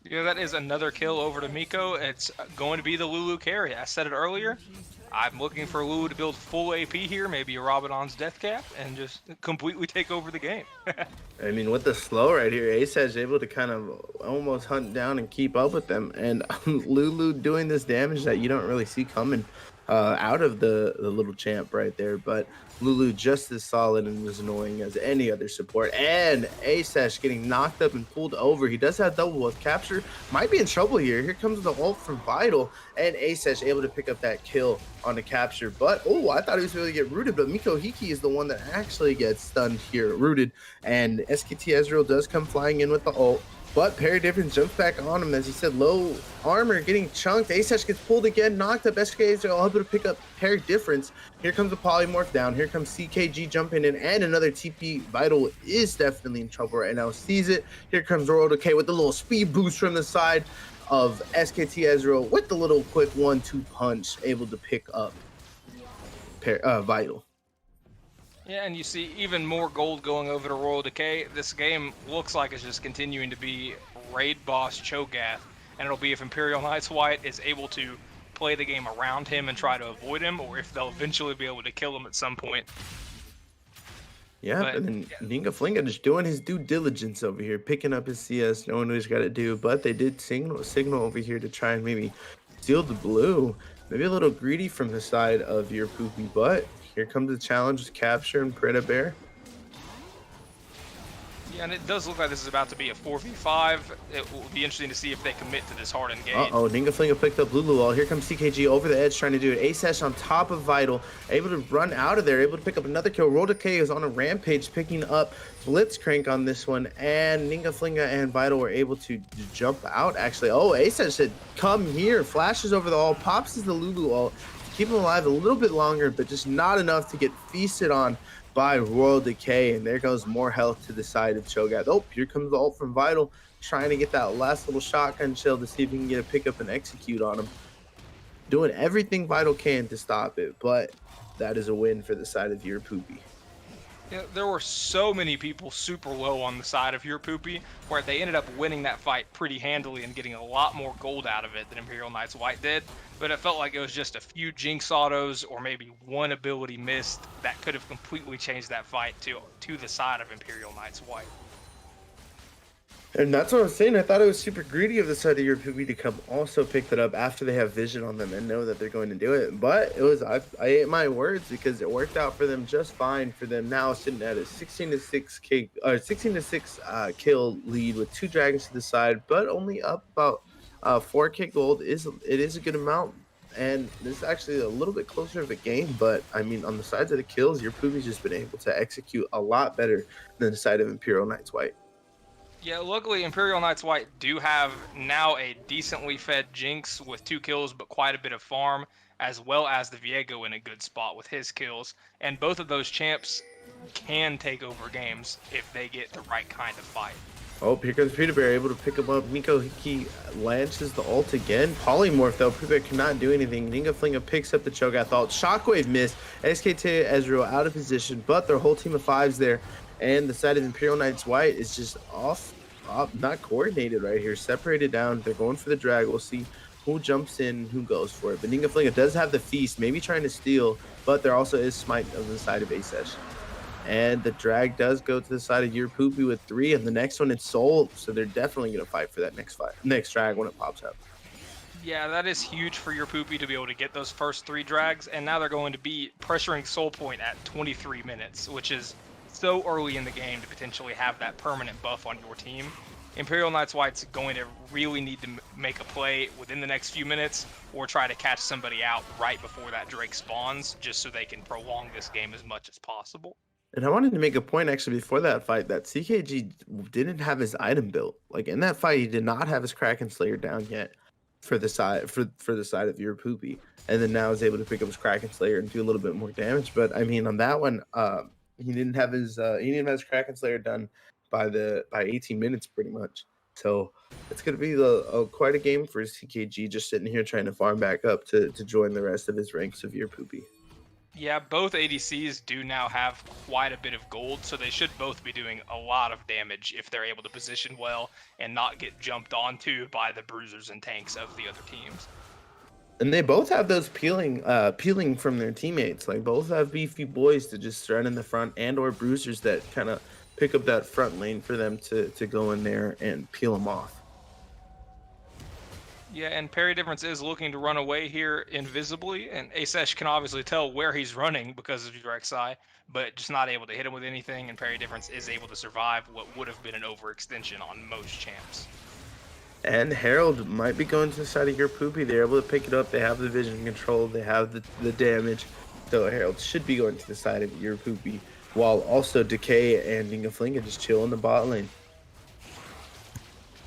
Yeah, that is another kill over to Miko. It's going to be the Lulu carry. I said it earlier. I'm looking for Lulu to build full AP here, maybe a Rabadon's Death Cap, and just completely take over the game. I mean, with the slow right here, Ace is able to kind of almost hunt down and keep up with them. And Lulu doing this damage that you don't really see coming out of the little champ right there. But Lulu just as solid and as annoying as any other support. And Asesh getting knocked up and pulled over. He does have double with Capture. Might be in trouble here. Here comes the ult from Vital. And Asesh able to pick up that kill on the Capture. But, oh, I thought he was going to get rooted. But Miko Hiki is the one that actually gets stunned here, rooted. And SKT Ezreal does come flying in with the ult. But Parry Difference jumps back on him, as he said, low armor getting chunked. Asesh gets pulled again, knocked up. SK Ezreal able to pick up Parry Difference. Here comes the polymorph down. Here comes CKG jumping in, and another TP. Vital is definitely in trouble right now. Sees it. Here comes Royal Decay with the little speed boost from the side of SKT Ezreal with the little quick 1-2 punch, able to pick up Vital. Yeah, and you see even more gold going over to Royal Decay. This game looks like it's just continuing to be raid boss Cho'Gath, and it'll be if Imperial Knights White is able to play the game around him and try to avoid him, or if they'll eventually be able to kill him at some point. Yeah, But and then yeah, Ninga Flinga just doing his due diligence over here, picking up his CS, knowing what he's got to do. But they did signal over here to try and maybe steal the blue. Maybe a little greedy from the side of your poopy, but here comes the challenge with Capture and Preda Bear. yeah, and it does look like this is about to be a 4v5. It will be interesting to see if they commit to this hard engage. Uh-oh, Ninga Flinga picked up Lulu Wall. Here comes CKG over the edge trying to do it. A-Sesh on top of Vital, able to run out of there, able to pick up another kill. Roll Decay is on a rampage, picking up Blitzcrank on this one, and Ninga Flinga and Vital were able to jump out, actually. Oh, A-Sesh said, come here, flashes over the wall, pops the Lulu Wall to keep him alive a little bit longer, but just not enough to get feasted on by Royal Decay, and there goes more health to the side of Cho'Gath. Oh, here comes the ult from Vital, trying to get that last little shotgun shell to see if he can get a pick up and execute on him. Doing everything Vital can to stop it, but that is a win for the side of your poopy. Yeah, there were so many people super low on the side of your poopy, where they ended up winning that fight pretty handily and getting a lot more gold out of it than Imperial Knights White did. But it felt like it was just a few Jinx autos or maybe one ability missed that could have completely changed that fight to the side of Imperial Knights White. And that's what I was saying. I thought it was super greedy of the side of your poopy to come also pick that up after they have vision on them and know that they're going to do it. But it was I ate my words because it worked out for them just fine. For them now sitting at a 16-6 kill lead with 2 dragons to the side, but only up about 4K gold. It is a good amount. And this is actually a little bit closer of a game, but I mean, on the sides of the kills, your poopy's just been able to execute a lot better than the side of Imperial Knights White. Yeah, luckily Imperial Knights White do have now a decently fed Jinx with 2 kills but quite a bit of farm, as well as the Viego in a good spot with his kills. And both of those champs can take over games if they get the right kind of fight. Oh, here comes Peter Bear, able to pick him up. Nico Hiki lances the ult again. Polymorph, though. Peter Bear cannot do anything. Ninga Flinga picks up the Cho'Gath ult. Shockwave miss. SKT Ezreal out of position, but their whole team of 5s there. And the side of Imperial Knights White is just off, not coordinated right here. Separated down. They're going for the drag. We'll see who jumps in, who goes for it. But Ninga Flinga does have the feast, maybe trying to steal, but there also is smite on the side of A-Sesh. And the drag does go to the side of your poopy with 3, and the next one it's Soul. So they're definitely going to fight for that next drag when it pops up. Yeah, that is huge for your poopy to be able to get those first 3 drags, and now they're going to be pressuring Soul Point at 23 minutes, which is so early in the game to potentially have that permanent buff on your team. Imperial Knights White's going to really need to make a play within the next few minutes or try to catch somebody out right before that Drake spawns, just so they can prolong this game as much as possible. And I wanted to make a point actually before that fight that CKG didn't have his item built. Like in that fight, he did not have his Kraken Slayer down yet for the side for the side of your poopy, and then now is able to pick up his Kraken Slayer and do a little bit more damage. But I mean, on that one, he didn't have his Kraken Slayer done by 18 minutes pretty much. So it's gonna be quite a game for CKG, just sitting here trying to farm back up to join the rest of his ranks of your poopy. Yeah, both ADCs do now have quite a bit of gold, so they should both be doing a lot of damage if they're able to position well and not get jumped onto by the bruisers and tanks of the other teams. And they both have those peeling from their teammates. Like both have beefy boys to just run in the front, and or bruisers that kind of pick up that front lane for them to go in there and peel them off. Yeah, and Parry Difference is looking to run away here invisibly, and A-Sesh can obviously tell where he's running because of your XI, but just not able to hit him with anything, and Parry Difference is able to survive what would have been an overextension on most champs. And Herald might be going to the side of your poopy. They're able to pick it up. They have the vision control. They have the damage. So Herald should be going to the side of your poopy, while also Decay and Ninga Flinga just chill in the bot lane.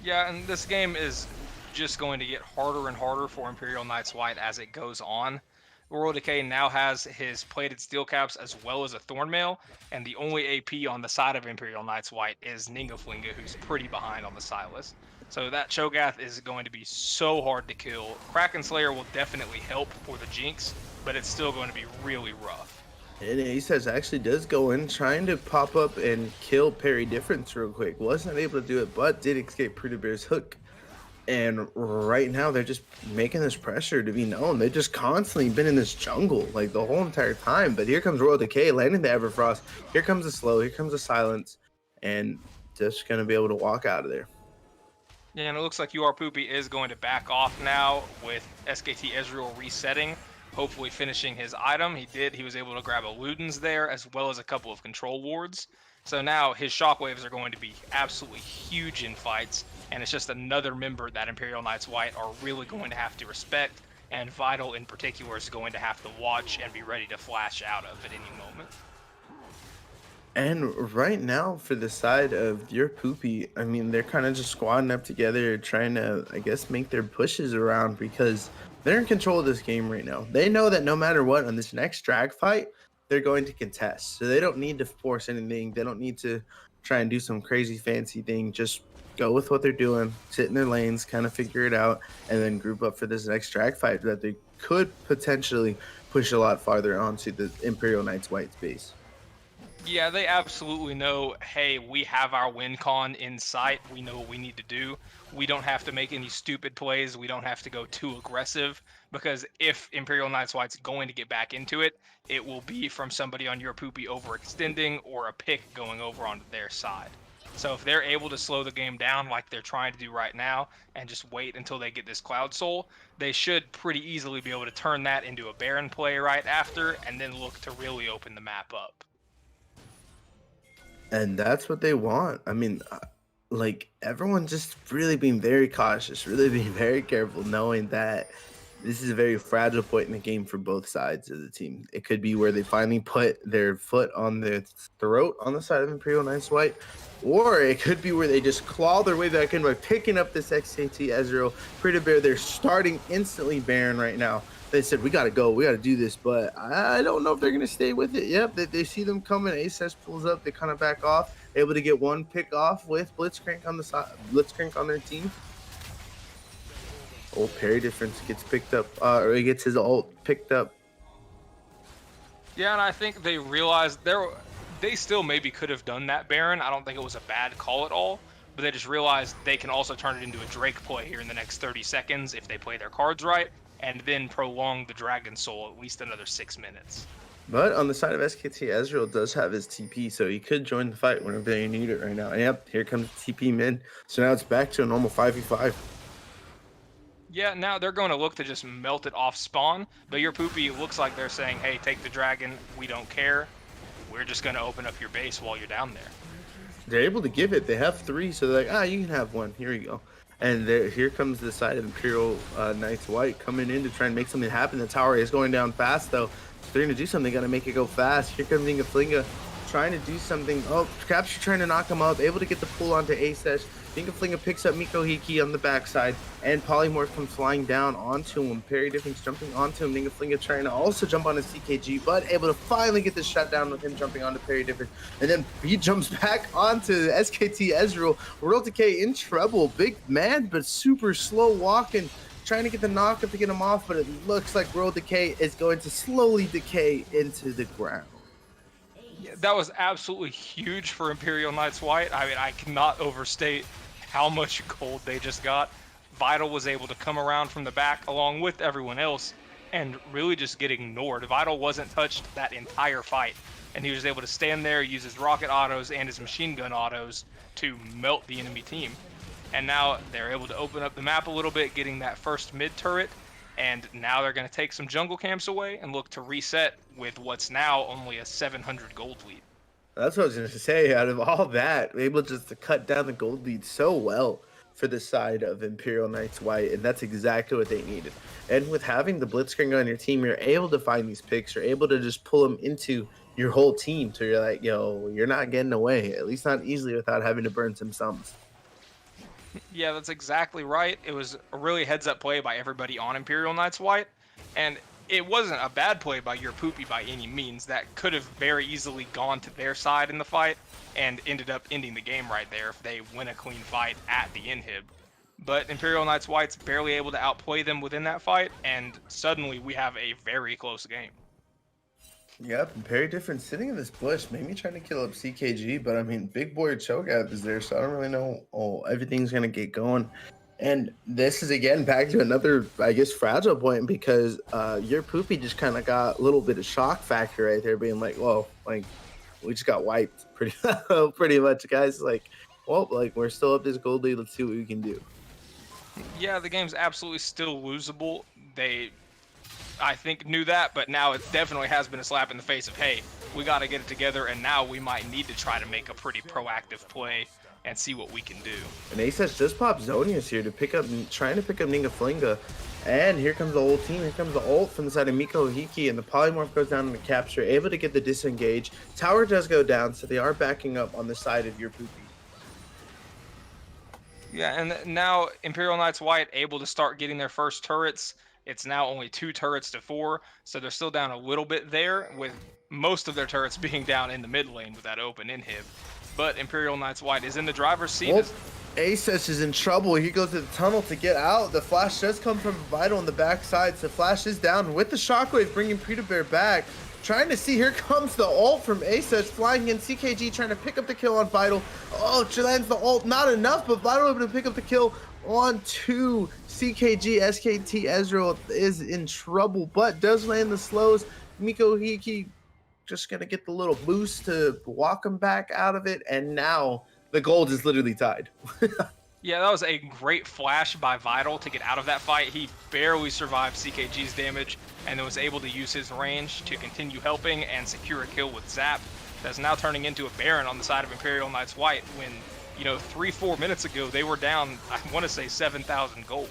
Yeah, and this game is just going to get harder and harder for Imperial Knights White as it goes on. Royal Decay now has his plated steel caps as well as a Thornmail, and the only AP on the side of Imperial Knights White is Ninga Flinga, who's pretty behind on the Silas. So that Cho'Gath is going to be so hard to kill. Kraken Slayer will definitely help for the Jinx, but it's still going to be really rough. And A-Sesh actually does go in, trying to pop up and kill Parry Difference real quick. Wasn't able to do it, but did escape Pretty Bear's hook. And right now, they're just making this pressure to be known. They've just constantly been in this jungle like the whole entire time. But here comes Royal Decay landing the Everfrost. Here comes the slow. Here comes the silence. And just going to be able to walk out of there. Yeah, and it looks like UR Poopy is going to back off now with SKT Ezreal resetting, hopefully finishing his item. He did. He was able to grab a Ludens there as well as a couple of control wards. So now his shockwaves are going to be absolutely huge in fights, and it's just another member that Imperial Knights White are really going to have to respect, and Vital in particular is going to have to watch and be ready to flash out of at any moment. And right now, for the side of your Poopy, I mean, they're kind of just squadding up together, trying to, I guess, make their pushes around because they're in control of this game right now. They know that no matter what, on this next drag fight, they're going to contest. So they don't need to force anything. They don't need to try and do some crazy fancy thing. Just go with what they're doing, sit in their lanes, kind of figure it out, and then group up for this next drag fight that they could potentially push a lot farther onto the Imperial Knights White space. Yeah, they absolutely know, hey, we have our win con in sight. We know what we need to do. We don't have to make any stupid plays. We don't have to go too aggressive, because if Imperial Knights White's going to get back into it, it will be from somebody on your Poopy overextending or a pick going over onto their side. So if they're able to slow the game down like they're trying to do right now and just wait until they get this Cloud Soul, they should pretty easily be able to turn that into a Baron play right after and then look to really open the map up. And that's what they want. I mean, like everyone just really being very cautious, really being very careful, knowing that this is a very fragile point in the game for both sides of the team. It could be where they finally put their foot on their throat on the side of Imperial Knights White, or it could be where they just claw their way back in by picking up this XIV Ezreal. Pretty Bear, they're starting instantly Baron right now. They said, we got to go. We got to do this. But I don't know if they're going to stay with it. Yep, they see them coming. Aces pulls up. They kind of back off. Able to get one pick off with Blitzcrank on the side. Blitzcrank on their team. Oh, parry difference gets picked up. Or he gets his ult picked up. Yeah, and I think they realized they still maybe could have done that Baron. I don't think it was a bad call at all. But they just realized they can also turn it into a Drake play here in the next 30 seconds if they play their cards right, and then prolong the Dragon Soul at least another 6 minutes. But on the side of SKT, Ezreal does have his TP, so he could join the fight whenever they need it right now. And yep, here comes TP mid. So now it's back to a normal 5v5. Yeah, now they're going to look to just melt it off spawn, but your Poopy looks like they're saying, hey, take the dragon, we don't care. We're just going to open up your base while you're down there. They're able to give it. They have 3, so they're like, you can have 1. Here you go. And here comes the side of Imperial Knights White coming in to try and make something happen. The tower is going down fast, though. If they're going to do something, they got to make it go fast. Here comes Flinga trying to do something. Oh, Capture trying to knock him up. Able to get the pull onto Asesh. Flinga picks up Miko Hiki on the backside. And Polymorph comes flying down onto him. Parry difference jumping onto him. Flinga trying to also jump on his CKG, but able to finally get the shutdown with him jumping onto parry difference. And then he jumps back onto SKT Ezreal. Royal Decay in trouble. Big man, but super slow walking. Trying to get the knockup to get him off, but it looks like Royal Decay is going to slowly decay into the ground. Yeah, that was absolutely huge for Imperial Knights White. I mean, I cannot overstate how much gold they just got. Vital was able to come around from the back along with everyone else and really just get ignored. Vital wasn't touched that entire fight, and he was able to stand there, use his rocket autos and his machine gun autos to melt the enemy team. And now they're able to open up the map a little bit, getting that first mid turret, and now they're going to take some jungle camps away and look to reset with what's now only a 700 gold lead. That's what I was going to say. Out of all that, able just to cut down the gold lead so well for the side of Imperial Knights White, and that's exactly what they needed. And with having the Blitzkrieg on your team, you're able to find these picks. You're able to just pull them into your whole team, so you're like, yo, you're not getting away, at least not easily without having to burn some sums. Yeah, that's exactly right. It was a really heads-up play by everybody on Imperial Knights White, and it wasn't a bad play by your Poopy by any means. That could have very easily gone to their side in the fight and ended up ending the game right there if they win a clean fight at the inhib. But Imperial Knights White's barely able to outplay them within that fight, and suddenly we have a very close game. Yep, very different sitting in this bush. Maybe trying to kill up CKG, but I mean, Big Boy Cho'Gath is there, so I don't really know. Oh, everything's going to get going. And this is again back to another, I guess, fragile point because your poopy just kind of got a little bit of shock factor right there, being like, "Whoa, like we just got wiped pretty pretty much, guys." Like, well, like we're still up this gold lead. Let's see what we can do. Yeah, the game's absolutely still losable. They, I think, knew that, but now it definitely has been a slap in the face of, hey, we got to get it together, and now we might need to try to make a pretty proactive play and see what we can do. And Aces just popped Zonius here to pick up, trying to pick up Ninga Flinga. And here comes the whole team. Here comes the ult from the side of Miko Hiki, and the polymorph goes down in the capture, able to get the disengage. Tower does go down, so they are backing up on the side of your poopy. Yeah, and now Imperial Knights White able to start getting their first turrets. It's now only 2 turrets to 4, so they're still down a little bit there, with most of their turrets being down in the mid lane with that open inhib. But Imperial Knights White is in the driver's seat. Oh, Aces is in trouble. He goes to the tunnel to get out. The flash does come from Vital on the backside, so Flash is down with the shockwave, bringing Peter Bear back. Trying to see, here comes the ult from Aces, flying in. CKG trying to pick up the kill on Vital. Oh, lands the ult, not enough, but Vital able to pick up the kill on 2. CKG, SKT Ezreal is in trouble, but does land the slows. Miko Hiki just gonna get the little boost to walk him back out of it, and now the gold is literally tied. Yeah, that was a great flash by Vital to get out of that fight. He barely survived CKG's damage and then was able to use his range to continue helping and secure a kill with Zap. That's now turning into a Baron on the side of Imperial Knights White when, 3-4 minutes ago they were down, I want to say 7,000 gold.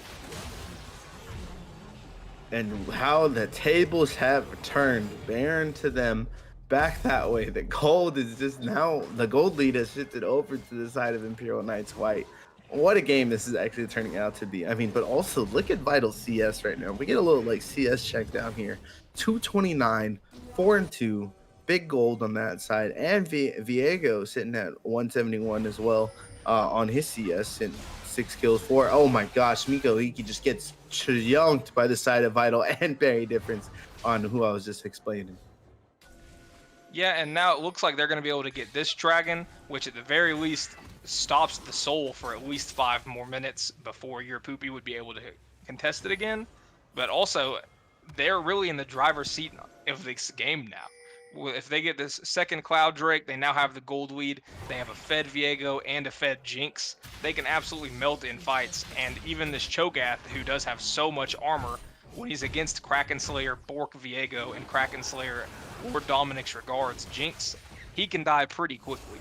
And how the tables have turned. Baron to them, back that way. The gold is just now, the gold lead has shifted over to the side of Imperial Knights White. What a game this is actually turning out to be. I mean, but also look at Vital CS right now. We get a little CS check down here. 229, 4-2, big gold on that side. And Viego sitting at 171 as well on his CS and 6 kills, 4. Oh my gosh, Miko Hiki just gets chunked by the side of Vital and Barry Difference on who I was just explaining. Yeah, and now it looks like they're going to be able to get this dragon, which at the very least stops the soul for at least 5 more minutes before your poopy would be able to contest it again. But also, they're really in the driver's seat of this game now. If they get this second Cloud Drake, they now have the gold lead. They have a fed Viego and a fed Jinx. They can absolutely melt in fights, and even this Cho'Gath, who does have so much armor, when he's against Kraken Slayer, Bork Viego, and Kraken Slayer or Dominic's Regards Jinx, he can die pretty quickly.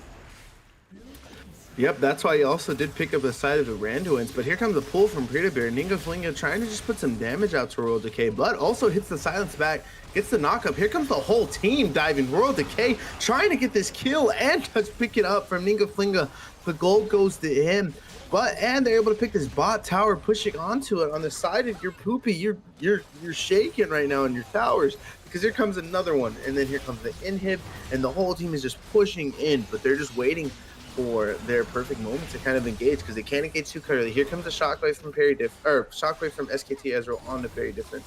Yep, that's why he also did pick up the side of the Randuins, but here comes a pull from Peter Bear. Ninga Flinga trying to just put some damage out to Royal Decay. Blood also hits the silence back, gets the knock up. Here comes the whole team diving. Royal Decay trying to get this kill and just pick it up from Ninga Flinga. The gold goes to him. And they're able to pick this bot tower, pushing onto it on the side of your poopy. You're shaking right now in your towers because here comes another one, and then here comes the inhib, and the whole team is just pushing in, but they're just waiting for their perfect moment to kind of engage because they can't engage too clearly. Here comes a shockwave from shockwave from SKT Ezreal on the Very Difference.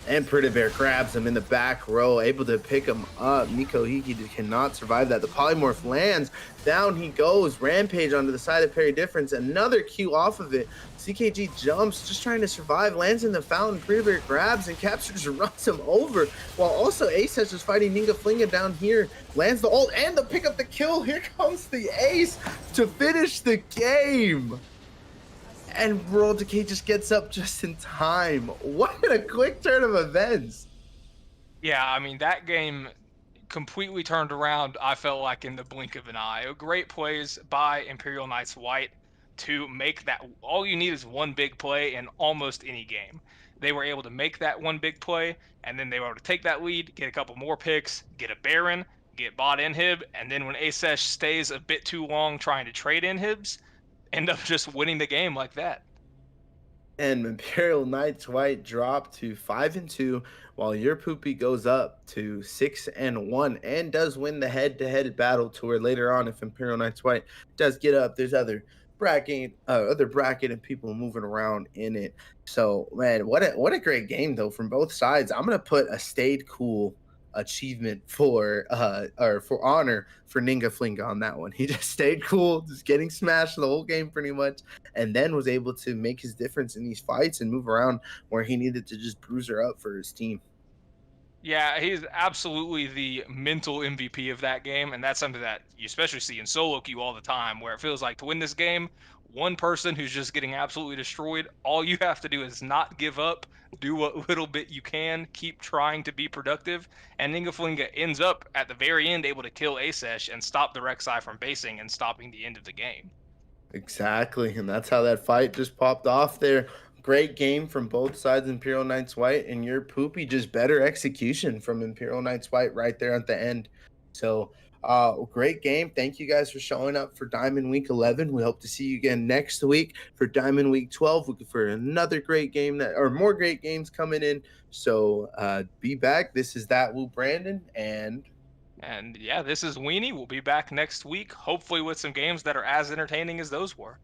And Pretty Bear grabs him in the back row, able to pick him up. Miko Hiki cannot survive that. The polymorph lands. Down he goes. Rampage onto the side of Parry Difference. Another Q off of it. CKG jumps, just trying to survive. Lands in the fountain. Pretty Bear grabs and captures and runs him over. While also Ace is fighting Ninga Flinga down here. Lands the ult and to pick up the kill. Here comes the Ace to finish the game. And Royal Decay just gets up just in time. What a quick turn of events. Yeah, I mean, that game completely turned around, I felt like, in the blink of an eye. Great plays by Imperial Knights White to make that. All you need is one big play in almost any game. They were able to make that one big play, and then they were able to take that lead, get a couple more picks, get a Baron, get bot inhib, and then when Asesh stays a bit too long trying to trade inhibs, end up just winning the game like that. And Imperial Knights White drop to 5-2, while your poopy goes up to 6-1 and does win the head-to-head battle tour later on. If Imperial Knights White does get up, there's other bracket and people moving around in it. So man, what a great game though from both sides. I'm gonna put a stayed cool achievement for or for honor for Ninga Flinga on that one. He just stayed cool, just getting smashed the whole game pretty much, and then was able to make his difference in these fights and move around where he needed to just bruise her up for his team. Yeah, he's absolutely the mental MVP of that game, and that's something that you especially see in solo queue all the time, where it feels like to win this game, one person who's just getting absolutely destroyed, all you have to do is not give up, do what little bit you can, keep trying to be productive, and Ningaflinga ends up at the very end able to kill Asesh and stop the Rek'Sai from basing and stopping the end of the game. Exactly, and that's how that fight just popped off there. Great game from both sides, Imperial Knights White, and your poopy just better execution from Imperial Knights White right there at the end. So, great game. Thank you guys for showing up for Diamond Week 11. We hope to see you again next week for Diamond Week 12. Looking for another great game or more great games coming in. So, be back. This is That Woo Brandon, and And yeah, this is Weenie. We'll be back next week, hopefully with some games that are as entertaining as those were.